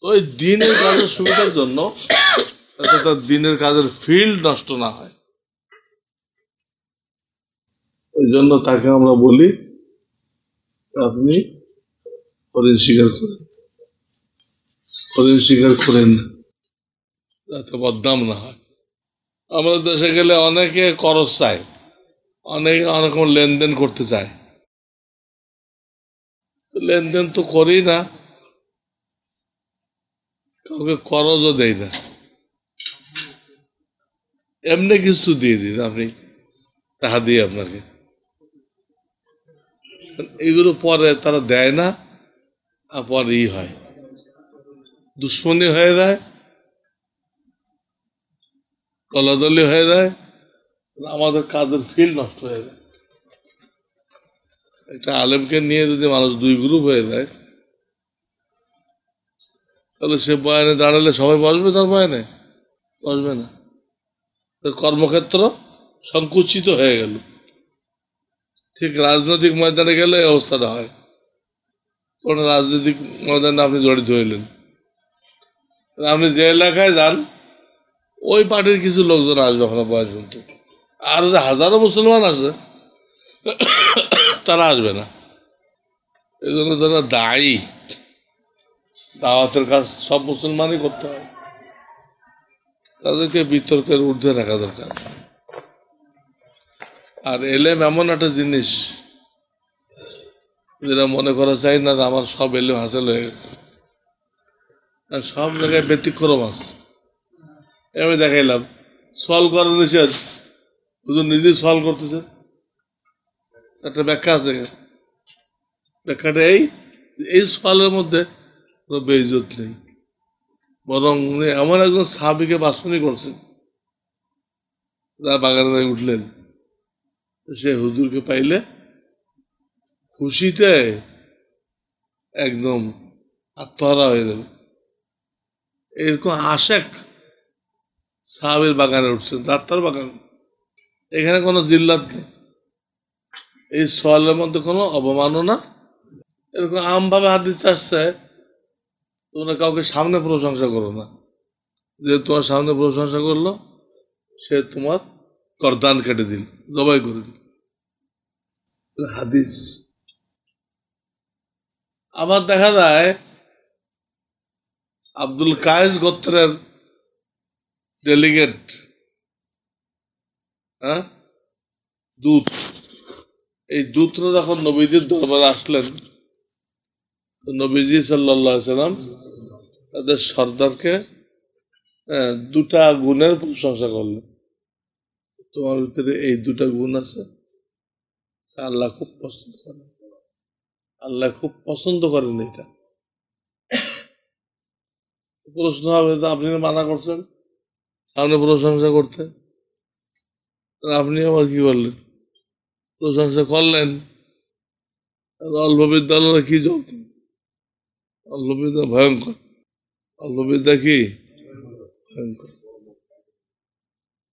তো ওই দিনের কাজের সুবিধার জন্য যাতে তার দিনের কাজের ফিল্ড নষ্ট না হয়, ওই জন্য তাকে আমরা বলি আপনি হরিণ শিকার করেন, হরিণ শিকার করেন না, যাতে বদনাম না হয়। আমরা দেশে গেলে অনেকে করজ চায়, অনেকে অনেক লেনদেন করতে চায়, লেনদেন তো করি না, কাউকে করজও দেয় না, এমনি কিছু দিয়ে দিন আপনি, টাকা দিয়ে আপনাকে, এগুলো পরে তারা দেয় না, আর পরে হয় দুশ্মনী হয়ে যায়, কলাদলি হয়ে যায়, আমাদের কাজের ফিল্ড নষ্ট হয়ে যায়। একটা আলেমকে নিয়ে যদি মানুষ দুই গ্রুপ হয়ে যায়, তাহলে সে বয়ানে দাঁড়ালে সবাই বসবে, তার বয়ানে বসবে না, কর্মক্ষেত্র সংকুচিত হয়ে গেল। ঠিক রাজনৈতিক ময়দানে গেলে এই অবস্থাটা হয়, কোন রাজনৈতিক ময়দানে আপনি জড়িত হইলেন, আপনি যে এলাকায় যান ওই পার্টির কিছু লোকজন আসবে ওখানে বয়স শুনতে, আর যে হাজারো মুসলমান আছে তারা আসবে না। এই জন্য তারা দায়ী, দাওয়াতের কাজ সব মুসলমানই করতে হয়, তাদেরকে বিতর্কের ঊর্ধ্বে রাখা দরকার। আর এলেম এমন একটা জিনিস যেটা মনে করা চাই না আমার সব এলেম হাসিল হয়ে গেছে, আর সব জায়গায় ব্যতিক্রম আছে। আমি দেখাইলাম সলভ করার নিষেধ, শুধু নিজেই সলভ করতেছে, একটা ব্যাখ্যা আছে, ব্যাখ্যাটা এই সওয়ালের মধ্যে কোনো বেইজ্জত নেই, বরং উনি এমন একজন সাহাবীকে বাছনি করছেন, যারা বাগানে উঠলেন, সে হুজুরকে পাইলে খুশিতে একদম আত্মহারা হয়ে যাবে, এরকম আশেক সাহাবীর বাগানে উঠছেন, তার বাগান, এখানে কোনো জিল্লাত নেই, এই সওয়ালের মধ্যে কোনো অবমাননা। এরকম আমভাবে হাদিস আসছে, তোমরা কাউকে সামনে প্রশংসা করো না, যে তোমার সামনে প্রশংসা করলো সে তোমার গর্দান কেটে দিল, জবাই করে দিল, হাদিস। আবার দেখা যায় আব্দুল কায়েস গোত্রের ডেলিগেট, হ্যাঁ, দূত, এই দূতরা যখন নবীজির দরবারে আসলেন, নবীজি সাল্লাল্লাহু আলাইহি সাল্লাম তাদের সর্দারকে দুটা গুণের প্রশংসা করলেন, তোমার ভিতরে এই দুটা গুণ আছে, আল্লাহ খুব পছন্দ করেন, আল্লাহ খুব পছন্দ করেন। এটা প্রশ্ন হবে, আপনি মানা করছেন সামনে প্রশংসা করতে, আপনি আবার কি করলেন, প্রশংসা করলেন, অল্প বিদ্যালয় কি জব, অল্প বিদ্যা ভয়ঙ্কর, অল্প বিদ্যা কি ভয়ঙ্কর।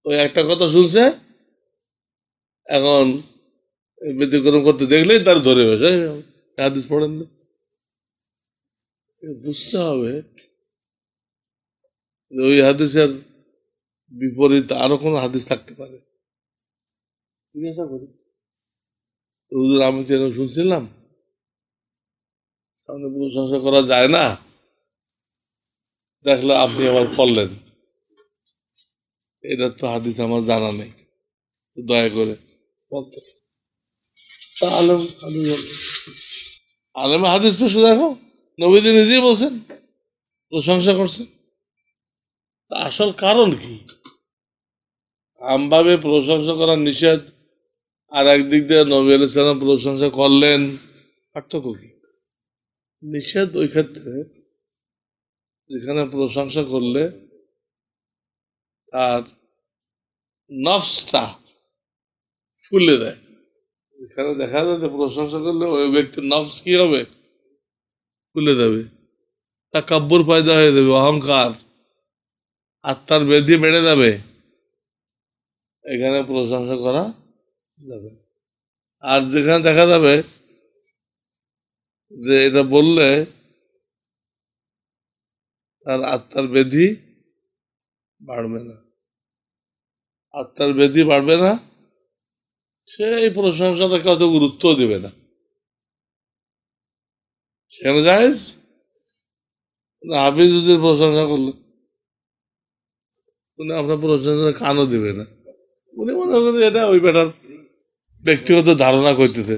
ওই একটা কথা শুনছে, এখন ব্যতিক্রম করতে দেখলেই তার ধরে বসে, হাদিস পড়েন না, বুঝতে হবে ওই হাদিসের বিপরীত আরো কোন হাদিস থাকতে পারে, জিজ্ঞাসা করি, হুজুর আমি তো এরকম শুনছিলাম সামনে প্রশংসা করা যায় না, দেখলে আপনি আবার করলেন, এটা তো হাদিস আমার জানা নেই, দয়া করে বলতে। আলেমে হাদিস পেশ দেখো, নবীজি নিজেই বলছেন, প্রশংসা করছেন, আসল কারণ কি? আমভাবে প্রশংসা করার নিষেধ, আর একদিক দিয়ে নবী আলাইহিস সালাম প্রশংসা করলেন, পার্থক্য কি? নিষেধ ওই ক্ষেত্রে যেখানে প্রশংসা করলে তার নফসটা ফুলে দেয়, এখানে দেখা যায় যে প্রশংসা করলে ওই ব্যক্তির নফস কি হবে, ফুলে যাবে, তাকাব্বুর পয়দা হয়ে যাবে, অহংকার, আত্মার বেধি বেড়ে যাবে, এখানে প্রশংসা করা যাবে। আর যেখানে দেখা যাবে যে এটা বললে তার আত্মার ব্যাধি বাড়বে না। আত্মার ব্যাধি বাড়বে না, সে এই প্রশংসাটাকে অত গুরুত্ব দেবে না। সেখানে জায়েজ হাফিজ হুজুর প্রশংসা করলো, উনি আপনার প্রশংসা কানও দিবে না। উনি মনে করেন এটা ওই বেটার ব্যক্তিগত ধারণা করতেছে।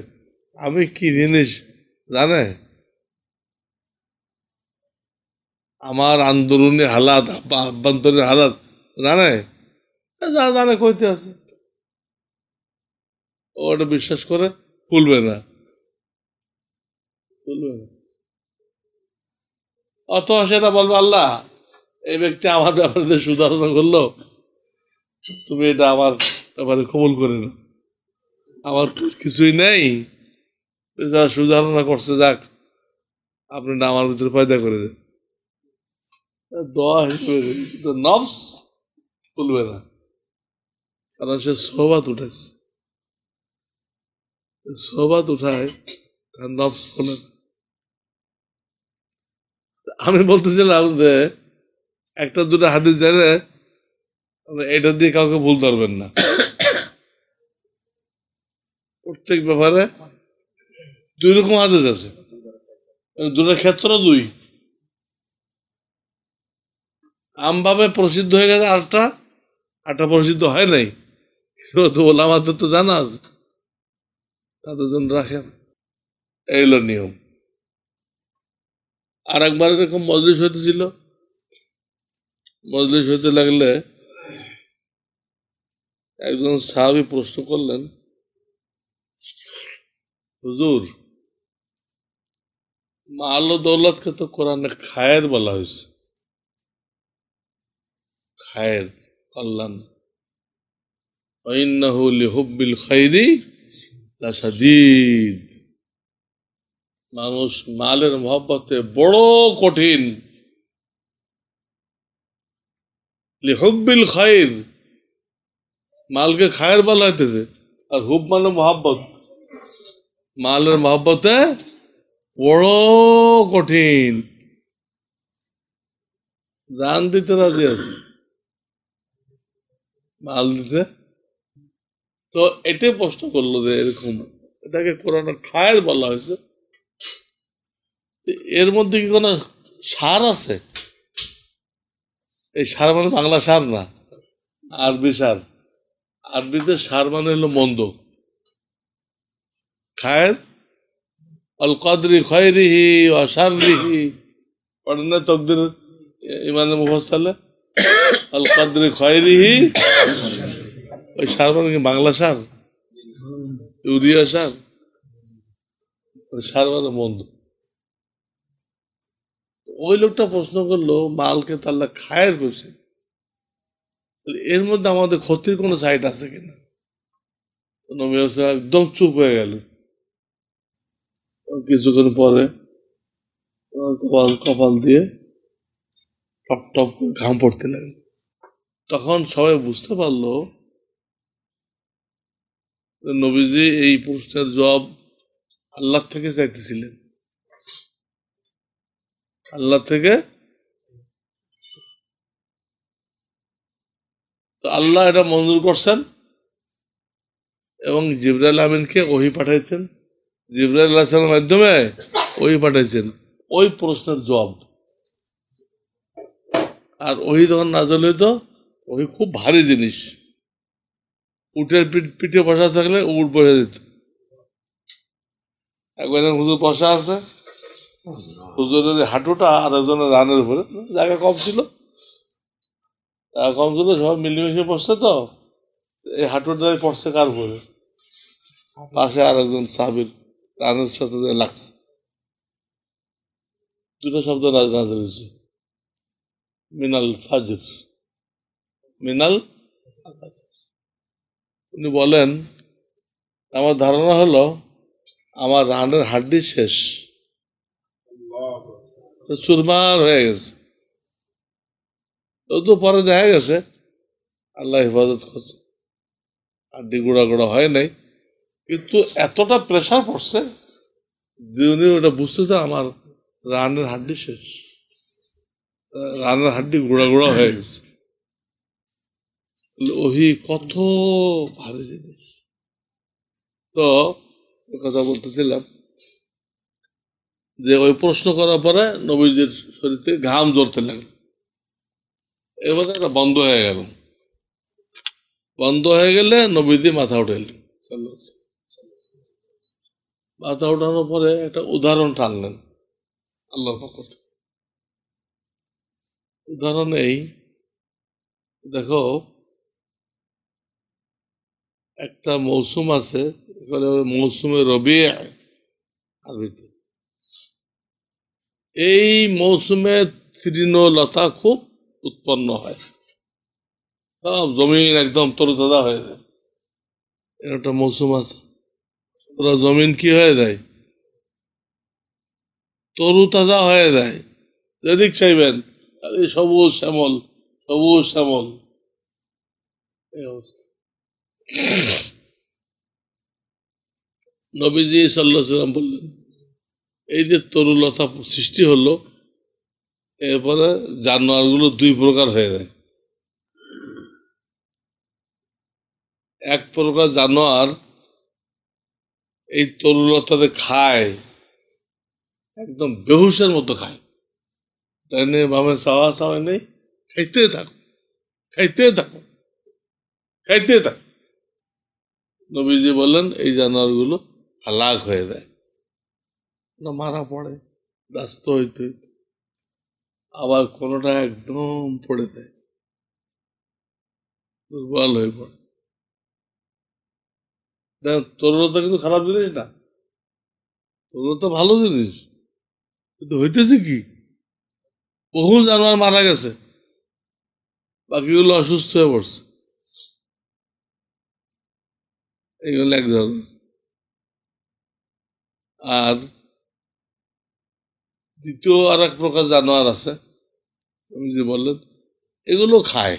আমি কি জিনিস জানে, আমার আন্দোলনী হালাত বা আভ্যন্তরীণ হালাত জানে, যা জানে কইতে আছে, ও ওটা বিশ্বাস করে খুলবে না, খুলবে না। অথবা সেটা বলবে আল্লাহ এই ব্যক্তি আমার ব্যাপারে সুধারণা করলো, তুমি এটা আমার ব্যাপারে কবুল করে না, আমার তো কিছুই নেই, যা সুধারণা করছে যাক, আপনি না আমার ভিতরে পয়দা করে দেন। দোয়া হিসেবে কিন্তু নফস খুলবে না, কারণ সে সোহবাত উঠেছে, সোহবাত উঠায় তার নফস খোলে না। আমি বলতেছিলাম যে একটা দুটো হাদিস জানে এটা দিয়ে কাউকে ভুল ধরবেন না, প্রত্যেক ব্যাপারে দুই রকম হাদিস আছে, দুটো ক্ষেত্র দুই, আমভাবে প্রসিদ্ধ হয়ে গেছে, আরটা প্রসিদ্ধ হয় নাই, তো ওলামাদের তো জানা আছে, তাদের জন্য রাখেন, এই হলো নিয়ম। আর একবার এরকম মজলিস হইতেছিল, মজলিস হইতে লাগলে একজন সাহাবী প্রশ্ন করলেন, হুজুর মাল ও দৌলতকে তো কোরআনে খায়ের বলা হয়েছে, খায়ের, কল্যাণ, ওয়াইন্নাহু লিহুব্বিল খাইরি লাশাদীদ, মানুষ মালের মহব্বতে বড় কঠিন, লিহুব্বিল খাইর, মালকে খায়ের বলা হইতেছে, আর হুব মানে মহব্বত, মালের মহব্বতে বড় কঠিন, জান দিতে রাজি আছে মাল দিতে। তো এটাই প্রশ্ন করলো যে এরকম এটাকে কোরআনে খায়ের বলা হয়েছে, এর মধ্যে কি কোনো সার আছে? এই সার মানে বাংলা সার না, আরবি সার। আরবিতে সার মানে হলো মন্দ, খায়ের আল কদরি খয়রিহি ওয়া শাররিহি, পড়েন না তকদির ইমানে মুফাসসালে, আল কদরি খয়রিহি, ওই সার মানে কি বাংলা সার, ইউরিয়া সার, ওই সার মানে মন্দ। ওই লোকটা প্রশ্ন করলো মালকে তো আল্লাহ খায়ের করছে, এর মধ্যে আমাদের ক্ষতির কোনো সাইড আছে কিনা? নবী সাল্লাল্লাহু আলাইহি একদম চুপ হয়ে গেল, কিছুক্ষণ পরে কপাল দিয়ে টপ টপ করে ঘাম পড়তে লাগে। তখন সবাই বুঝতে পারলো যে নবীজি এই প্রশ্নের জবাব আল্লাহ থেকে চাইতেছিলেন, আল্লাহ থেকে। তো আল্লাহ এটা মঞ্জুর করছেন এবং জিবরাইল আমিনকে ওহী পাঠাইছেন, জিবরাইল আলাইহিস সালামের মাধ্যমে ওহী পাঠাইছেন ওই প্রশ্নের জবাব। আর ওহী যখন নাযিল হইতো, ওহী খুব ভারী জিনিস, উটের পিঠে বসা থাকলে উট বসে দিত। একবার হুজুর বসা আছে, হুজুরের হাঁটুটা আর একজনের রানের উপরে, জায়গা কম ছিল, কম ছিল, সবাই মিলেমিশে বসছে, তো এই হাঁটুটা পড়ছে কার উপরে? পাশে আর একজন সাহাবীর রানের সাথে লাগছে, দুটো শব্দ নাযিল হয়েছে, মিনাল ফাজর, মিনাল। উনি বলেন আমার ধারণা হলো আমার রানের হাড্ডি শেষ, চুরমার হয়ে গেছে। তো পরে দেখা গেছে আল্লাহ হেফাজত করছে, হাড্ডি গোড়া গোড়া হয় নাই, কিন্তু এতটা প্রেশার পড়ছে যে উনি ওটা বুঝতে, আমার রানের হাড্ডি শেষ, রানের হাড্ডি গুঁড়া গুঁড়া হয়ে গেছে। ওহি কত ভারী জিনিস। তো কথা বলতেছিলাম যে ওই প্রশ্ন করার পরে নবীজির শরীর থেকে ঘাম ঝরতে লাগলো, এবারে এটা বন্ধ হয়ে গেল। বন্ধ হয়ে গেলে নবীজি মাথা উঠাইলেন, মাথা উঠানোর পরে একটা উদাহরণ টানলেন আল্লাহর পক্ষ থেকে। উদাহরণ এই, দেখো একটা মৌসুম আছে, মৌসুমে রবি আরবিতে। এই মৌসুমে তৃণলতা খুব উৎপন্ন হয়, সব জমিন একদম তরুতাজা হয়ে যায়। এর একটা মৌসুম আছে, পুরো জমিন কি হয়ে যায়, তরুতাজা হয়ে যায়। যেদিক চাইবেন খালি সবুজ শ্যামল, সবুজ শ্যামল, এই অবস্থা। নবীজি সাল্লাল্লাহু আলাইহি ওয়াসাল্লাম বললেন, এই যে তরুলতা সৃষ্টি হলো, এরপরে জানোয়ারগুলো দুই প্রকার হয়ে যায়। এক প্রকার জানোয়ার এই তরুলতাতে খায়, একদম বেহুশের মতো খায়, ডাইনে বামে চাওয়া চাওয়া নেই, খাইতে থাকো, খাইতে থাকো, খাইতে থাকো। নবীজি বললেন এই জানোয়ারগুলো হালাক হয়ে যায়, মারা পড়ে, ব্যস্ত হইতে হইতে। আবার কোনোটা একদম পড়ে যায়, দুর্বল হয়ে পড়ে। তরুলতা কিন্তু খারাপ জিনিস না, তরুলতা ভালো জিনিস, কিন্তু হইতেছে কি, বহু জানোয়ার মারা গেছে, বাকিগুলো অসুস্থ হয়ে পড়ছে। এইগুলো এক ধরনের। আর দ্বিতীয় আর এক প্রকার জানোয়ার আছে, আপনি যে বললেন, এগুলো খায়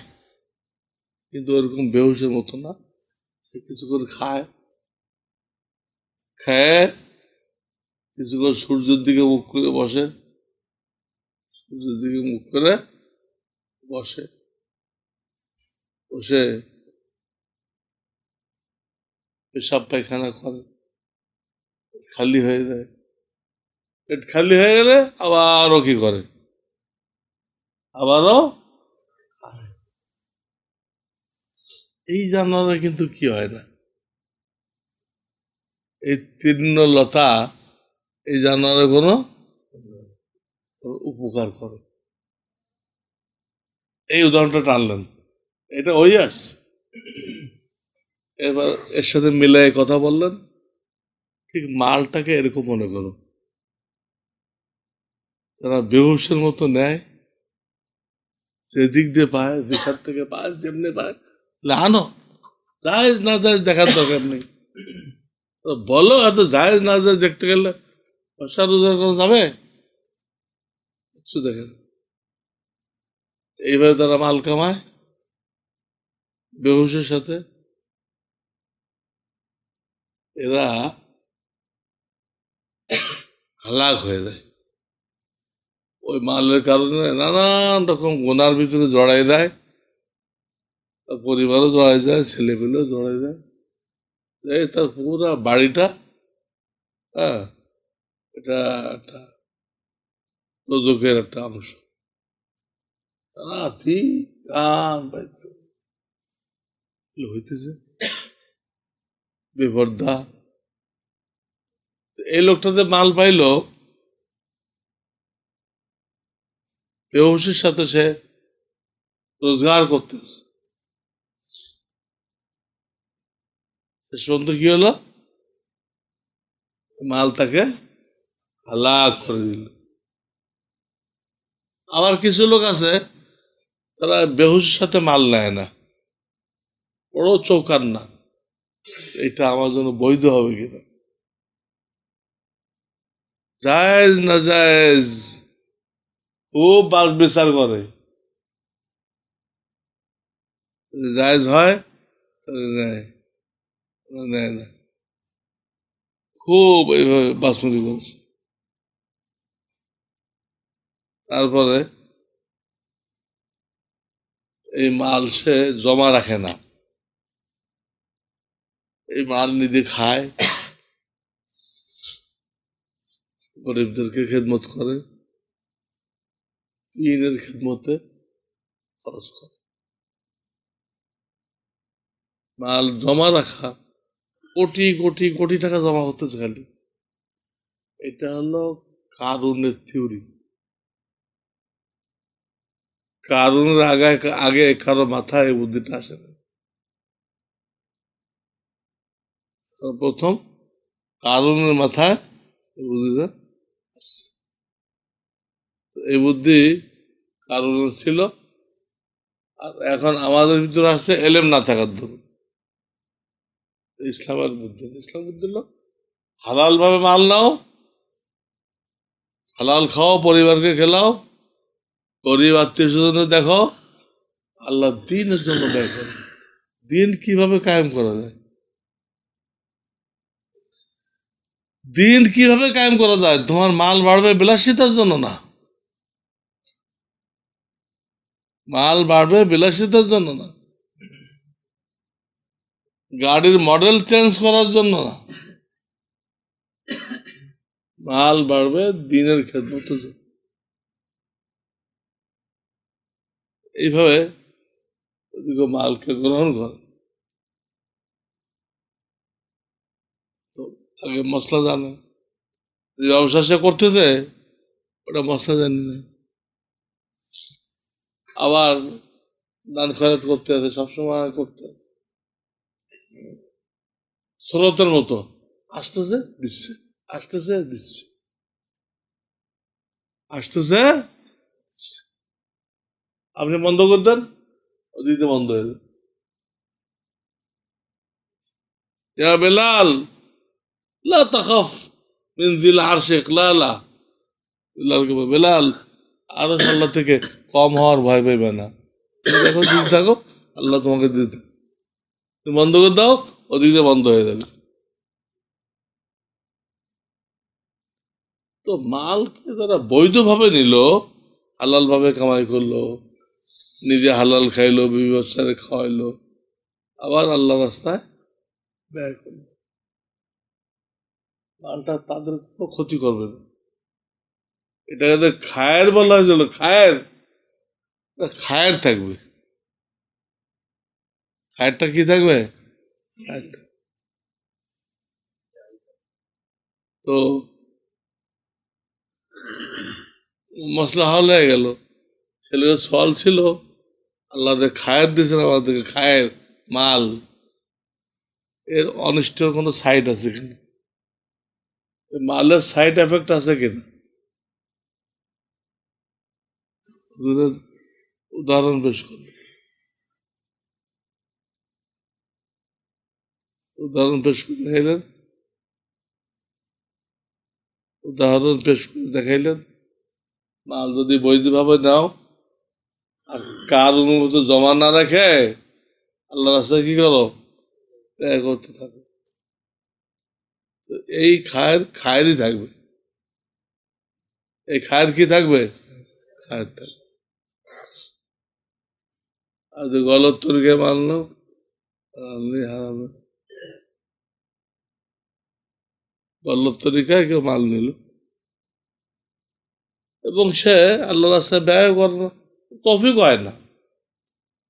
কিন্তু ওরকম বেহুশের মতো না, কিছু করে খায়, খায় কিছু করে সূর্যের দিকে মুখ করে বসে, সূর্যের দিকে মুখ করে বসে, বসে পেশাব পায়খানা করে, খালি হয়ে যায়। পেট খালি হয়ে গেলে আবারও কি করে, আবারও। এই জানোয়ারে কিন্তু কি হয় না, এই তৃণলতা এই জানোয়ারে কোনো উপকার করে। এই উদাহরণটা টানলেন, এটা ওই আসছে। এবার এর সাথে মিলাই কথা বললেন, ঠিক মালটাকে এরকম মনে করো, তারা বেহুশের মতো নেয়, সেদিক দিয়ে পায়, যেখান থেকে পায়, যেমনি পায় আনো, জায়েজ না জায়েজ দেখার দরকার নেই। বলো এত জায়েজ না জায়েজ দেখতে গেলে পয়সা রোজগার করা যাবে, কিছু দেখেন। এইভাবে তারা মাল কামায় বেহুশের সাথে। এরা হালাক হয়ে যায়, ওই মালের কারণে নানান রকম গুনার ভিতরে জড়াই দেয়, পরিবারও জড়াই যায়, ছেলেপেলেও জড়াই যায়, এই তার পুরো বাড়িটা, হ্যাঁ, এটা একটা দোজখের একটা অংশ। রাতি গান বাজতো, হইতেছে বেপর্দা। এই লোকটাতে মাল পাইলো, বেহুশের সাথে সে রোজগার করতেছে, শেষ পর্যন্ত কি হলো, মাল তাকে হালাক করে দিল। আবার কিছু লোক আছে, তারা বেহুশের সাথে মাল নেয় না, বড় চৌকান না, এটা আমার জন্য বৈধ হবে কিনা, জায়েজ না জায়েজ ও বাস বিচার করে, জায়েজ হয় নেয়, নেয় না, খুব এইভাবে বাসমতি করেছে। তারপরে এই মাল সে জমা রাখে না, এই মাল নিজে খায়, গরিবদেরকে খেদমত করে, দিনের খেদমতে খরচ করে। মাল জমা রাখা, কোটি কোটি কোটি টাকা জমা করতেছে খালি, এটা হলো কারুনের থিওরি। কারুনের আগে আগে কারো মাথায় এই বুদ্ধিটা আসে না। প্রথম কারুনের মাথায় এই বুদ্ধিটা আসছে। এই বুদ্ধি কারুনের ছিল, আর এখন আমাদের ভিতরে আসছে এলেম না থাকার দরুন। ইসলামের বুদ্ধি, ইসলাম বুদ্ধি হলো হালাল ভাবে মাল নাও, হালাল খাও, পরিবারকে খেলাও, গরিব আত্মীয় স্বজনের দেখো, আল্লাহ দিনের জন্য ব্যয় করো। দিন কিভাবে কায়েম করা যায়, দিন কিভাবে কায়েম করা যায়? তোমার মাল বাড়বে বিলাসিতার জন্য না, মাল বাড়বে বিলাসিতার জন্য না, গাড়ির মডেল চেঞ্জ করার জন্য না, মাল বাড়বে দিনের খেদমতের জন্য। এইভাবে মালকে গ্রহণ করে, তো আগে মশলা জানে, যে ব্যবসা সে করতেছে ওটা মশলা জানি না, আবার দান খয়রাত করতে আছে, সবসময় করতে আছে, স্রোতের মতো আসতেছে দিচ্ছে, আসতেছে দিচ্ছে, আসতেছে দিচ্ছে। আপনি বন্ধ করে দেন, ওদিকে বন্ধ হয়ে যাবে। ইয়া বেলাল লা তাখাফ মিন যিল আরশিক, লা লা, বেলালকে বলে, বেলাল আরশ আল্লাহ থেকে কম হওয়ার ভয় পাইবে না, তুমি দেখো দিতে থাকো, আল্লাহ তোমাকে দিতে, তুমি বন্ধ করে দাও, ওদিকে বন্ধ হয়ে যাবে। তো মালকে তারা বৈধভাবে নিল, হালাল ভাবে কামাই করলো, নিজে হালাল খাইলো, বিবি বাচ্চারে খাওয়াইলো, আবার আল্লাহ রাস্তায় ব্যয় করলো, মালটা তাদের কোনো ক্ষতি করবে না। এটাকে খায়ের বলা হয়েছিল, খায়ের, খায়ের থাকবে, খায়েরটা কি থাকবে, খায়ের থাকবে। তো মশলা হল হয়ে গেল, ছেলেকে সওয়াল ছিল, আল্লাহ খায়ের দিয়েছেন আমাদেরকে, খায়ের মাল, এর অনিষ্টের কোনো সাইড আছে কিনা, মালের সাইড এফেক্ট আছে কিনা, হুজুরের উদাহরণ পেশ করলেন, উদাহরণ পেশ করে দেখাইলেন, উদাহরণ পেশ করে দেখাইলেন, মাল যদি বৈধভাবে নাও আর কার অনুমতি জমা না রেখে আল্লাহ রাস্তায় কি করো, ব্যয় করতে থাকো, এই খায়ের খায়েরই থাকবে, এই খায়ের কি থাকবে, খায়ের থাকবে। আর যদি গলত তরিকে মানলো, হারাবে, গলত তরিকায় কেউ মাল নিল এবং সে আল্লাহ রাস্তায় ব্যয় করলো, তফিক হয় না,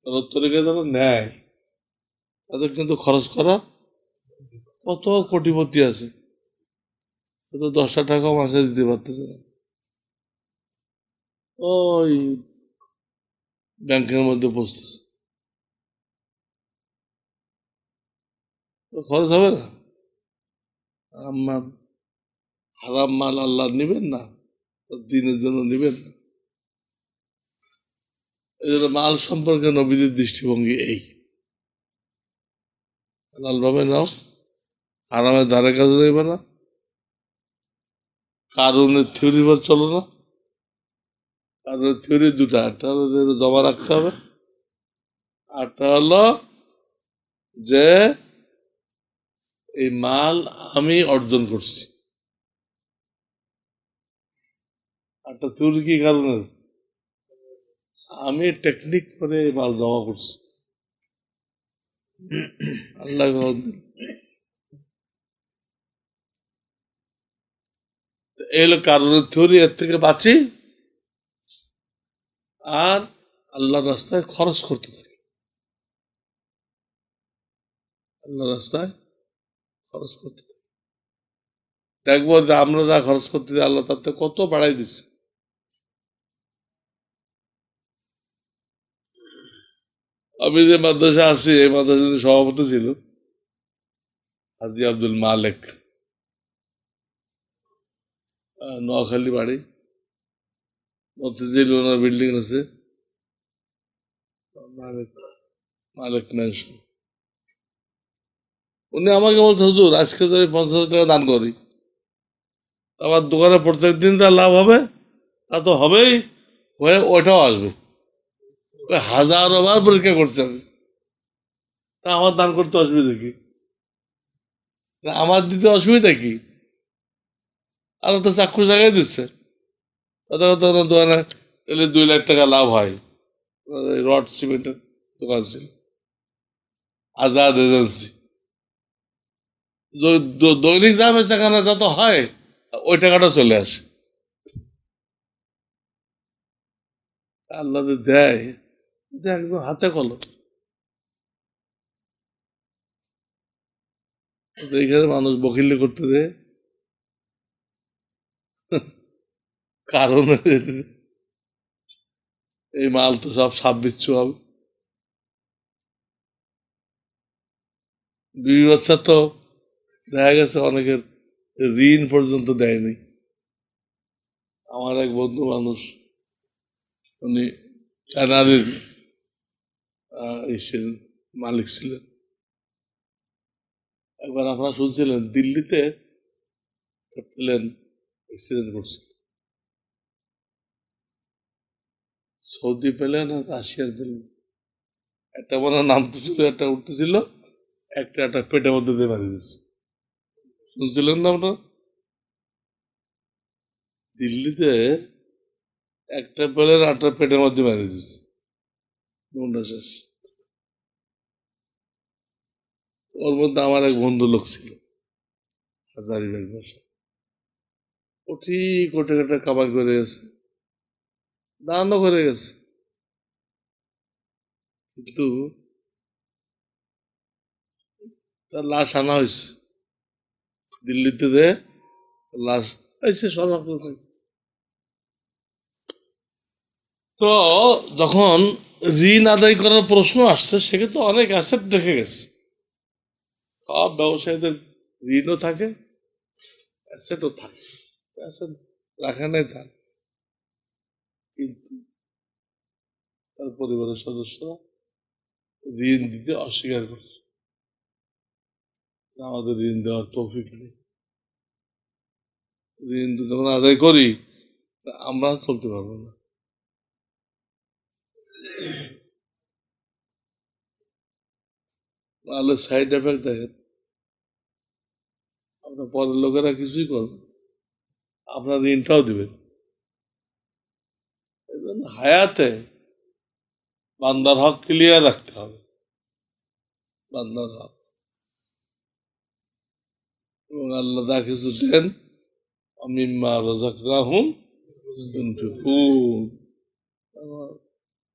গলত তরিকায় যারা নেয় তাদের কিন্তু খরচ করা, কত কোটিপতি আছে, 10টা টাকাও মাসে দিতে পারতেছে না, ওই ব্যাংকের মধ্যে বসতেছে, খরচ হবে না। আমার হারাম মাল আল্লাহ নিবেন না, দিনের জন্য নিবেন না। এই জন্য মাল সম্পর্কে নবীদের দৃষ্টিভঙ্গি এই, হালাল ভাবে নাও, হারামের ধারে কাজে দেবে না, কারণের থিওরি পর চলো না। কারণের থিওরি দুটা, একটা হলো যে জমা রাখতে হবে, আরটা হলো যে এই মাল আমি অর্জন করছি। একটা থিওরি কি কারণের, আমি টেকনিক করে মাল জমা করছি। আল্লাহ এই হলো কারণের থিওরি। এর থেকে বাঁচি আর আল্লাহ রাস্তায় খরচ করতে থাকি। আল্লাহ রাস্তায় খরচ করতে থাকি, দেখবো যে আমরা যা খরচ করতে আল্লাহ তাতে কত বাড়াই দিচ্ছে। আমি যে মাদ্রাসা আছি এই মাদ্রাসার সভাপতি ছিল হাজী আব্দুল মালেক, নোয়াখালী বাড়ি, মতিঝিল ওনার বিল্ডিং আছে, মালেক মালেক ম্যানশন। উনি আমাকে বলছে, হুজুর আজকে তো আমি 50,000 টাকা দান করি, আমার দোকানে প্রত্যেক দিন যা লাভ হবে তা তো হবেই, হয়ে ওইটাও আসবে। হাজারো বার পরীক্ষা করছে আমি, তা আমার দান করতে অসুবিধা কি? আমার দিতে অসুবিধা কি? আল্লাহ তো চাক্ষুষ জায়গায় দিচ্ছে। দোকানে এলে 2 লাখ টাকা লাভ হয়। রড সিমেন্টের দোকান ছিল, আজাদ এজেন্সি। দৈনিক যা বেচা কেনা যা তো হয় ওই টাকাটা চলে আসে। আল্লাহ দেয় যে একদম হাতে কলম। এইখানে মানুষ বকিলি করতে দেয়, কারণ এই মাল তো সব সাপ বিচ্ছু হবে। দুই বছর তো দেখা গেছে অনেকের ঋণ পর্যন্ত দেয়নি। আমার এক বন্ধু মানুষ, উনি ট্যানারির মালিক ছিলেন। একবার আপনারা শুনছিলেন দিল্লিতে প্লেন অ্যাক্সিডেন্ট করছিল, সৌদি প্লেন আর রাশিয়ার প্লেন। একটা মনে নামতেছিল, একটা উঠতেছিল, একটা পেটের মধ্যে দিয়ে মারি দিচ্ছে। শুনছিলেন না আপনার? দিল্লিতে একটা প্লেন আটটা পেটের মধ্যে মারি দিচ্ছে, দুটা শেষ। ওর মধ্যে আমার এক বন্ধু লোক ছিল হাজারিবাগ বাসা, কোটি কোটি টাকা কামাই করে গেছে, দানও করে গেছে, কিন্তু তার লাশ আনা হয়েছে দিল্লিতে, লাশ পাইছে শনাক্ত করে। তো যখন ঋণ আদায় করার প্রশ্ন আসছে, সেক্ষেত্রে অনেক অ্যাসেট রেখে গেছে। সব ব্যবসায়ীদের ঋণও থাকে, অ্যাসেটও থাকে, অ্যাসেট রাখা নেই তার, কিন্তু তার পরিবারের সদস্যরা ঋণ দিতে অস্বীকার করছে, আমাদের ঋণ দেওয়ার তৌফিক নেই। ঋণ যখন আদায় করি আমরা চলতে পারবো না। তাহলে সাইড এফেক্ট দেখেন, আপনার পরের লোকেরা কিছুই করবে, আপনার ঋণটাও দিবেন। এই জন্য হায়াতে বান্দার হক ক্লিয়ার রাখতে হবে, বান্দার হক। এবং আল্লাহ যা কিছু দেন, মিম্মা রাযাকনাহুম ইউনফিকুন,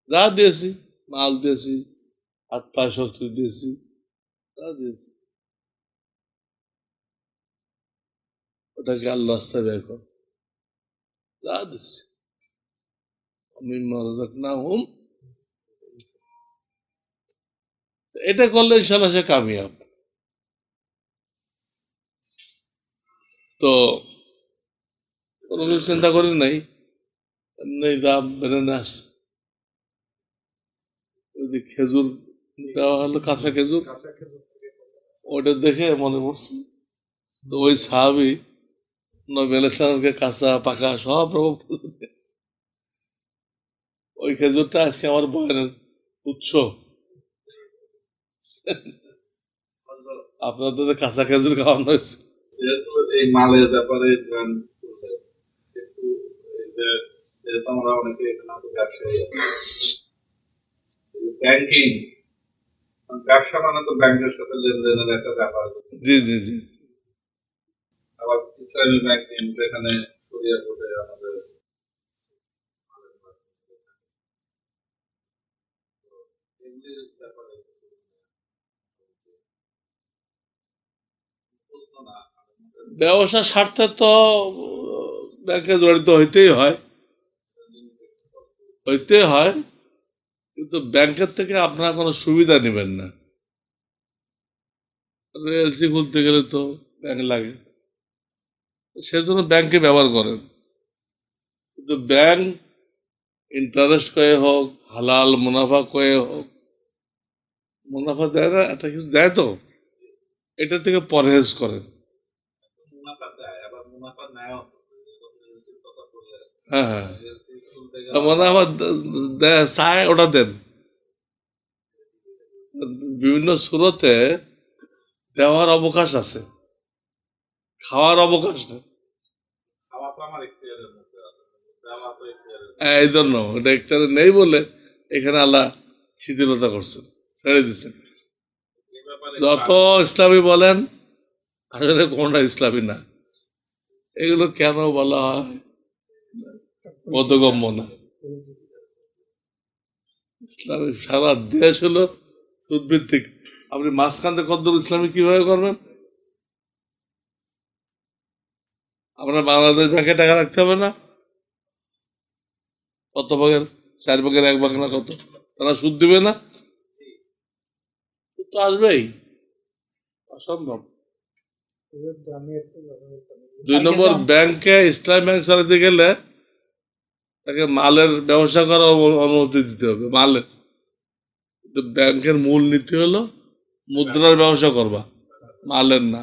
যা দিয়েছি, মাল দিয়েছি, হাত পায়ে শক্তি দিয়েছি, যা দিয়েছি ওটাকে আল্লাহ রাস্তায় ব্যয় কর, যা দিয়েছি মিম্মা রাযাকনাহুম। এটা করলে ইনশাআল্লাহ সে কামিয়াব। তো কোনো কিছু চিন্তা করি নাই, এমনি দাম বেড়ে না আসছে। ওই যে খেজুর দেওয়া হলো, কাঁচা খেজুর, ওটা দেখে মনে পড়ছে, তো ওই সাহাবি নবী আলাইহিস সালামকে কাঁচা পাকা সব রকম খেজুর দেয়। ওই খেজুরটা আজকে আমার বয়ানের উৎস। আপনাদের তো কাঁচা খেজুর খাওয়ানো হয়েছে। যেহেতু এই মালের ব্যাপারে একটু যেহেতু আমরা অনেকে এখানে ব্যবসায়ী ব্যাংকিং, ব্যবসা মানে তো ব্যাংকের সাথে লেনদেনের একটা ব্যাপার। জি জি জি। আবার ইসলামী ব্যাংকিং যেখানে শরিয়া কোর্টে আমাদের এগুলির ব্যাপারে প্রশ্ন না ব্যবসার স্বার্থে তো ব্যাংকে জড়িত হইতেই হয়, কিন্তু ব্যাংকের থেকে আপনারা কোনো সুবিধা নেবেন না। এলসি খুলতে গেলে তো ব্যাংক লাগে, সেজন্য ব্যাংকে ব্যবহার করেন। কিন্তু ব্যাংক ইন্টারেস্ট কয়ে হোক, হালাল মুনাফা কয়ে হোক, মুনাফা দেয় না, একটা কিছু দেয় তো, এটা থেকে পরহেজ করেন। মুনাফা দেয়, আবার মুনাফা নেয়। হ্যাঁ হ্যাঁ, মুনাফা দেয়, চায়, ওটা দেন। বিভিন্ন সুরতে দেওয়ার অবকাশ আছে, খাওয়ার অবকাশ নেই। খাওয়া তো আমার ইখতিয়ারের মধ্যে আছে, দেওয়া তো ইখতিয়ারের। এই জন্য এটা একটা নেই বলে এখানে আল্লাহ শিথিলতা করছেন, ছেড়ে দিচ্ছেন। এই ব্যাপারে যত ইসলামী বলেন, আসলে কোনটা ইসলামী না। এগুলো কেন বলা হয় বোধগম্য না। ইসলামী সারা দেশ হলো সুদভিত্তিক। আপনি মাঝখান থেকে কদ্দুর ইসলামী কিভাবে করবেন? আপনার বাংলাদেশ ব্যাংকে টাকা রাখতে হবে না? কত ভাগের? 4 ভাগের 1 ভাগ না কত? তারা সুদ দিবে না? সুদ তো আসবেই, অসম্ভব। 2 নম্বর, ব্যাংকে ইসলামী ব্যাংক চালাতে গেলে তাকে মালের ব্যবসা করার অনুমতি দিতে হবে, মালের। কিন্তু ব্যাংকের মূল নীতি হলো মুদ্রার ব্যবসা করবা, মালের না।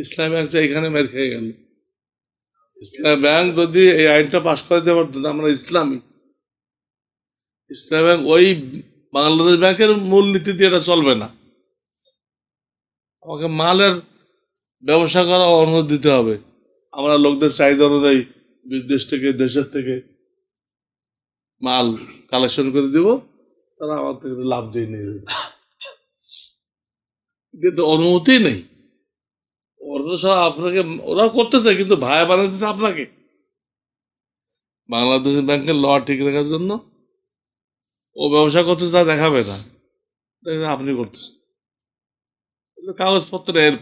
ইসলামী ব্যাংক তো এখানে মেরে খেয়ে গেল। ইসলামী ব্যাংক যদি এই আইনটা পাশ করে দিতে পারতো, আমরা ইসলামী ব্যাংক, ওই বাংলাদেশ ব্যাংকের মূল নীতি দিয়ে এটা চলবে না। আমাকে মালের ব্যবসা করা অনুমতি দিতে হবে। আমরা লোকদের চাহিদা অনুযায়ী বিদেশ থেকে, দেশের থেকে মাল কালেকশন করে দিব, তারা আমার থেকে লাভ দিয়ে নিয়ে যাবে। কিন্তু অনুমতি নেই। ওরা সব আপনাকে, ওরা করতেছে, কিন্তু ভাই বানাইতেছে আপনাকে। বাংলাদেশ ব্যাংকের ল ঠিক রাখার জন্য ও ব্যবসা করতেছে, তা দেখাবে না, আপনি করতেছেন কাগজপত্র এর।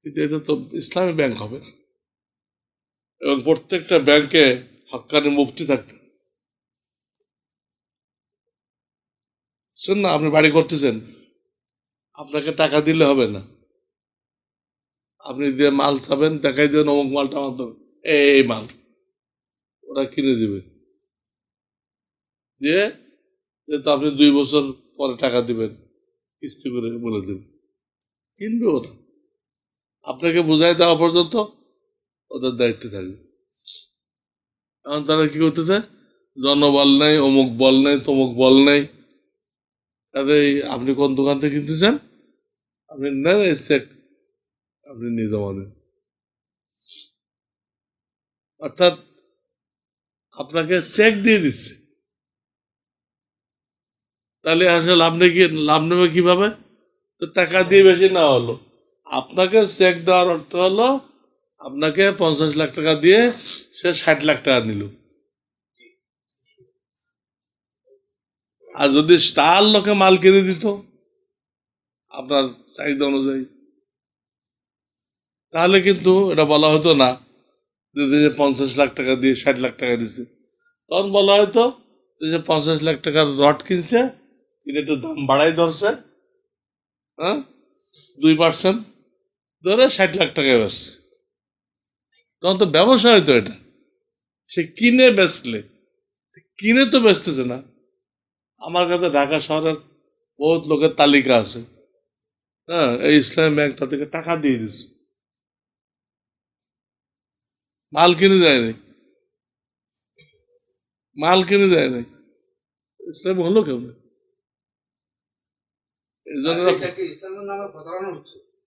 কিন্তু এটা তো ইসলামী ব্যাংক হবে, এবং প্রত্যেকটা ব্যাংকে হক্কানি মুফতি থাকতে। শুন না, আপনি বাড়ি করতেছেন, আপনাকে টাকা দিলে হবে না। আপনি দিয়ে মাল চাবেন, দেখাই দেবেন অমুক মালটা আমার দরকার, এই মাল, ওরা কিনে দিবে। দিয়ে যেহেতু আপনি 2 বছর পরে টাকা দিবেন, কিস্তি করে বলে দেবেন, কিনবে ওরা। আপনাকে বুঝাই দেওয়া পর্যন্ত ওদের দায়িত্বে থাকবে। এখন তারা কি করতেছে, জনবল নেই, অমুক বল নেই, তমুক বল নেই। কাজেই আপনি কোন দোকান থেকে কিনতেছেন, আপনি নেন এই চেক, আপনি নিয়ে জমা দেন। অর্থাৎ আপনাকে চেক দিয়ে দিচ্ছে। তাহলে আসলে লাভ নেবে কিভাবে? তো টাকা দিয়ে বেশি না হলো, আপনাকে চেক দেওয়ার অর্থ হলো আপনাকে 50 লাখ টাকা দিয়ে সে 60 লাখ টাকা নিল। আর যদি তার লোকে মাল কিনে দিত আপনার চাহিদা অনুযায়ী, তাহলে কিন্তু এটা বলা হতো না যে 50 লাখ টাকা দিয়ে 60 লাখ টাকা দিচ্ছে। তখন বলা হয়তো যে 50 লাখ টাকার রড কিনছে, কিন্তু একটু দাম বাড়াই ধরছে, হ্যাঁ, 2% ধরে 60 লাখ টাকায় বেচছে। তখন তো ব্যবসা হয়তো এটা, সে কিনে বেচলে, কিনে তো বেচতেছে না। আমার কাছে ঢাকা শহরের বহুত লোকের তালিকা আছে, হ্যাঁ, এই ইসলামী ব্যাংক তাদেরকে টাকা দিয়ে দিচ্ছে, মাল কিনে দেয়নি, ইসলাম হলো কেমন? এই জন্য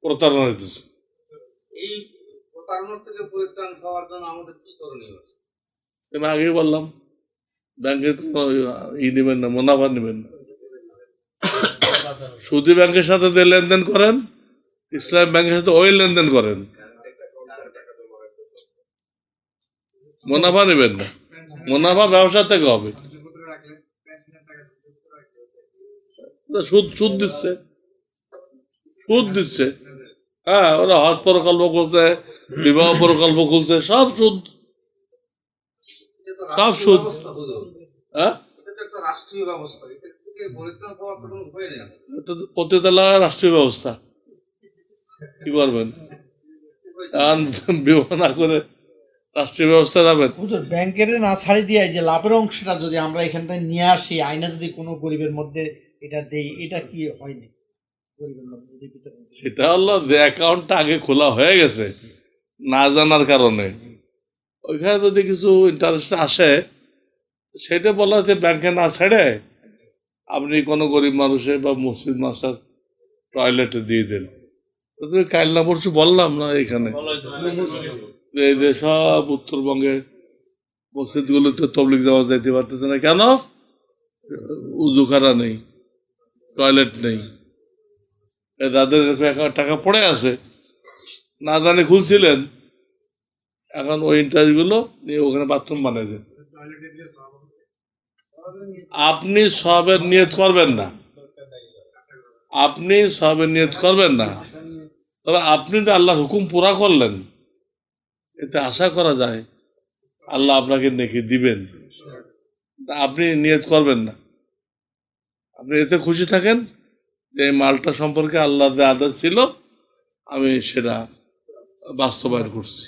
প্রতারণা হইতেছে। প্রতারণার থেকে পরিত্রাণ পাওয়ার জন্য আমাদের কি করণীয় আছে? আমি আগেই বললাম ব্যাংকের কোনো নেবেন না, মুনাফা নেবেন না। সুদী ব্যাংকের সাথে যে লেনদেন করেন, ইসলাম ব্যাংকের সাথে ওই লেনদেন করেন, মুনাফা নেবেন না। মুনাফা ব্যবসা থেকে হবে। সুদ সুদ দিচ্ছে, সুদ দিচ্ছে। হ্যাঁ, ওরা হজ প্রকল্প করছে, বিবাহ প্রকল্প খুলছে, সব সুদ, সব সুদ। হ্যাঁ, রাষ্ট্রীয় ব্যবস্থা, এটা থেকে পরিত্রাণ পাওয়ার তো কোনো উপায় নেই। প্রতিতলা রাষ্ট্রীয় ব্যবস্থা, কি করবেন? বিবাহ না করে রাষ্ট্রীয় ব্যবস্থা যাবেন। ব্যাংকের না ছাড়ি দিয়ে যে লাভের অংশটা যদি আমরা এখানটায় নিয়ে আসি, আইনে যদি কোনো গরিবের মধ্যে এটা দেই, এটা কি হয়নি? গরিবের মধ্যে যদি সেটা হলো যে অ্যাকাউন্টটা আগে খোলা হয়ে গেছে না জানার কারণে, ওইখানে যদি কিছু ইন্টারেস্ট আসে, সেটা বলা হচ্ছে ব্যাংকে না ছেড়ে আপনি কোনো গরিব মানুষের বা মসজিদ মাসার টয়লেটে দিয়ে দেন। তুমি কাল না পরশু বললাম না এখানে, এই যে সব উত্তরবঙ্গে মসজিদগুলোতে তবলিগ যাওয়া যাইতে পারতেছে না, কেন? উজুখানা নেই, টয়লেট নেই। তাদের টাকা পড়ে আছে, না জানে খুলছিলেন, এখন ওই ইন্টারেস্টগুলো নিয়ে ওখানে বাথরুম বানিয়ে দেন। আপনি সবের নিয়ত করবেন না, আপনি সবের নিয়ত করবেন না, তবে আপনি তো আল্লাহর হুকুম পুরা করলেন, এতে আশা করা যায় আল্লাহ আপনাকে নেকি দিবেন। আপনি নিয়ত করবেন না, আপনি এতে খুশি থাকেন যে এই মালটা সম্পর্কে আল্লাহ যে আদেশ ছিল আমি সেটা বাস্তবায়ন করছি।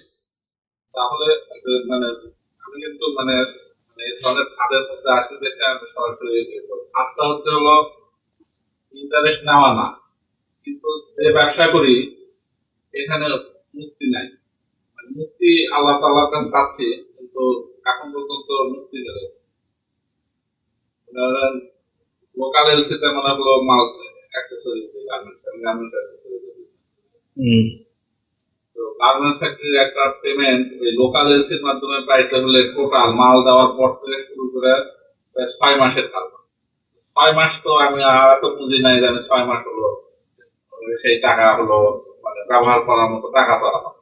তাহলে মানে আমি কিন্তু মানে এই ধরনের খাদের মধ্যে আসে দেখে আমি সরাসরি খাতটা হচ্ছে হলো ইন্টারেস্ট নেওয়া না, কিন্তু যে ব্যবসা করি এখানে মুক্তি নাই। মুক্তি আল্লাহ তাআলার কাছে চাচ্ছি, কিন্তু এখন পর্যন্ত মুক্তি নেই। লোকাল এলসিতে মনে হলো মাল অ্যাক্সেসরিজ, গার্মেন্টস অ্যাক্সেসরিজ, তো গার্মেন্টস ফ্যাক্টরির একটা পেমেন্ট ওই লোকাল এলসির মাধ্যমে পাইতে হলে টোটাল মাল দেওয়ার পর থেকে শুরু করে 6 মাসের কাজ। 6 মাস তো আমি এত পুঁজি নাই জানি 6 মাস হলো সেই টাকা হলো মানে ব্যবহার করার মতো টাকা তো আমার।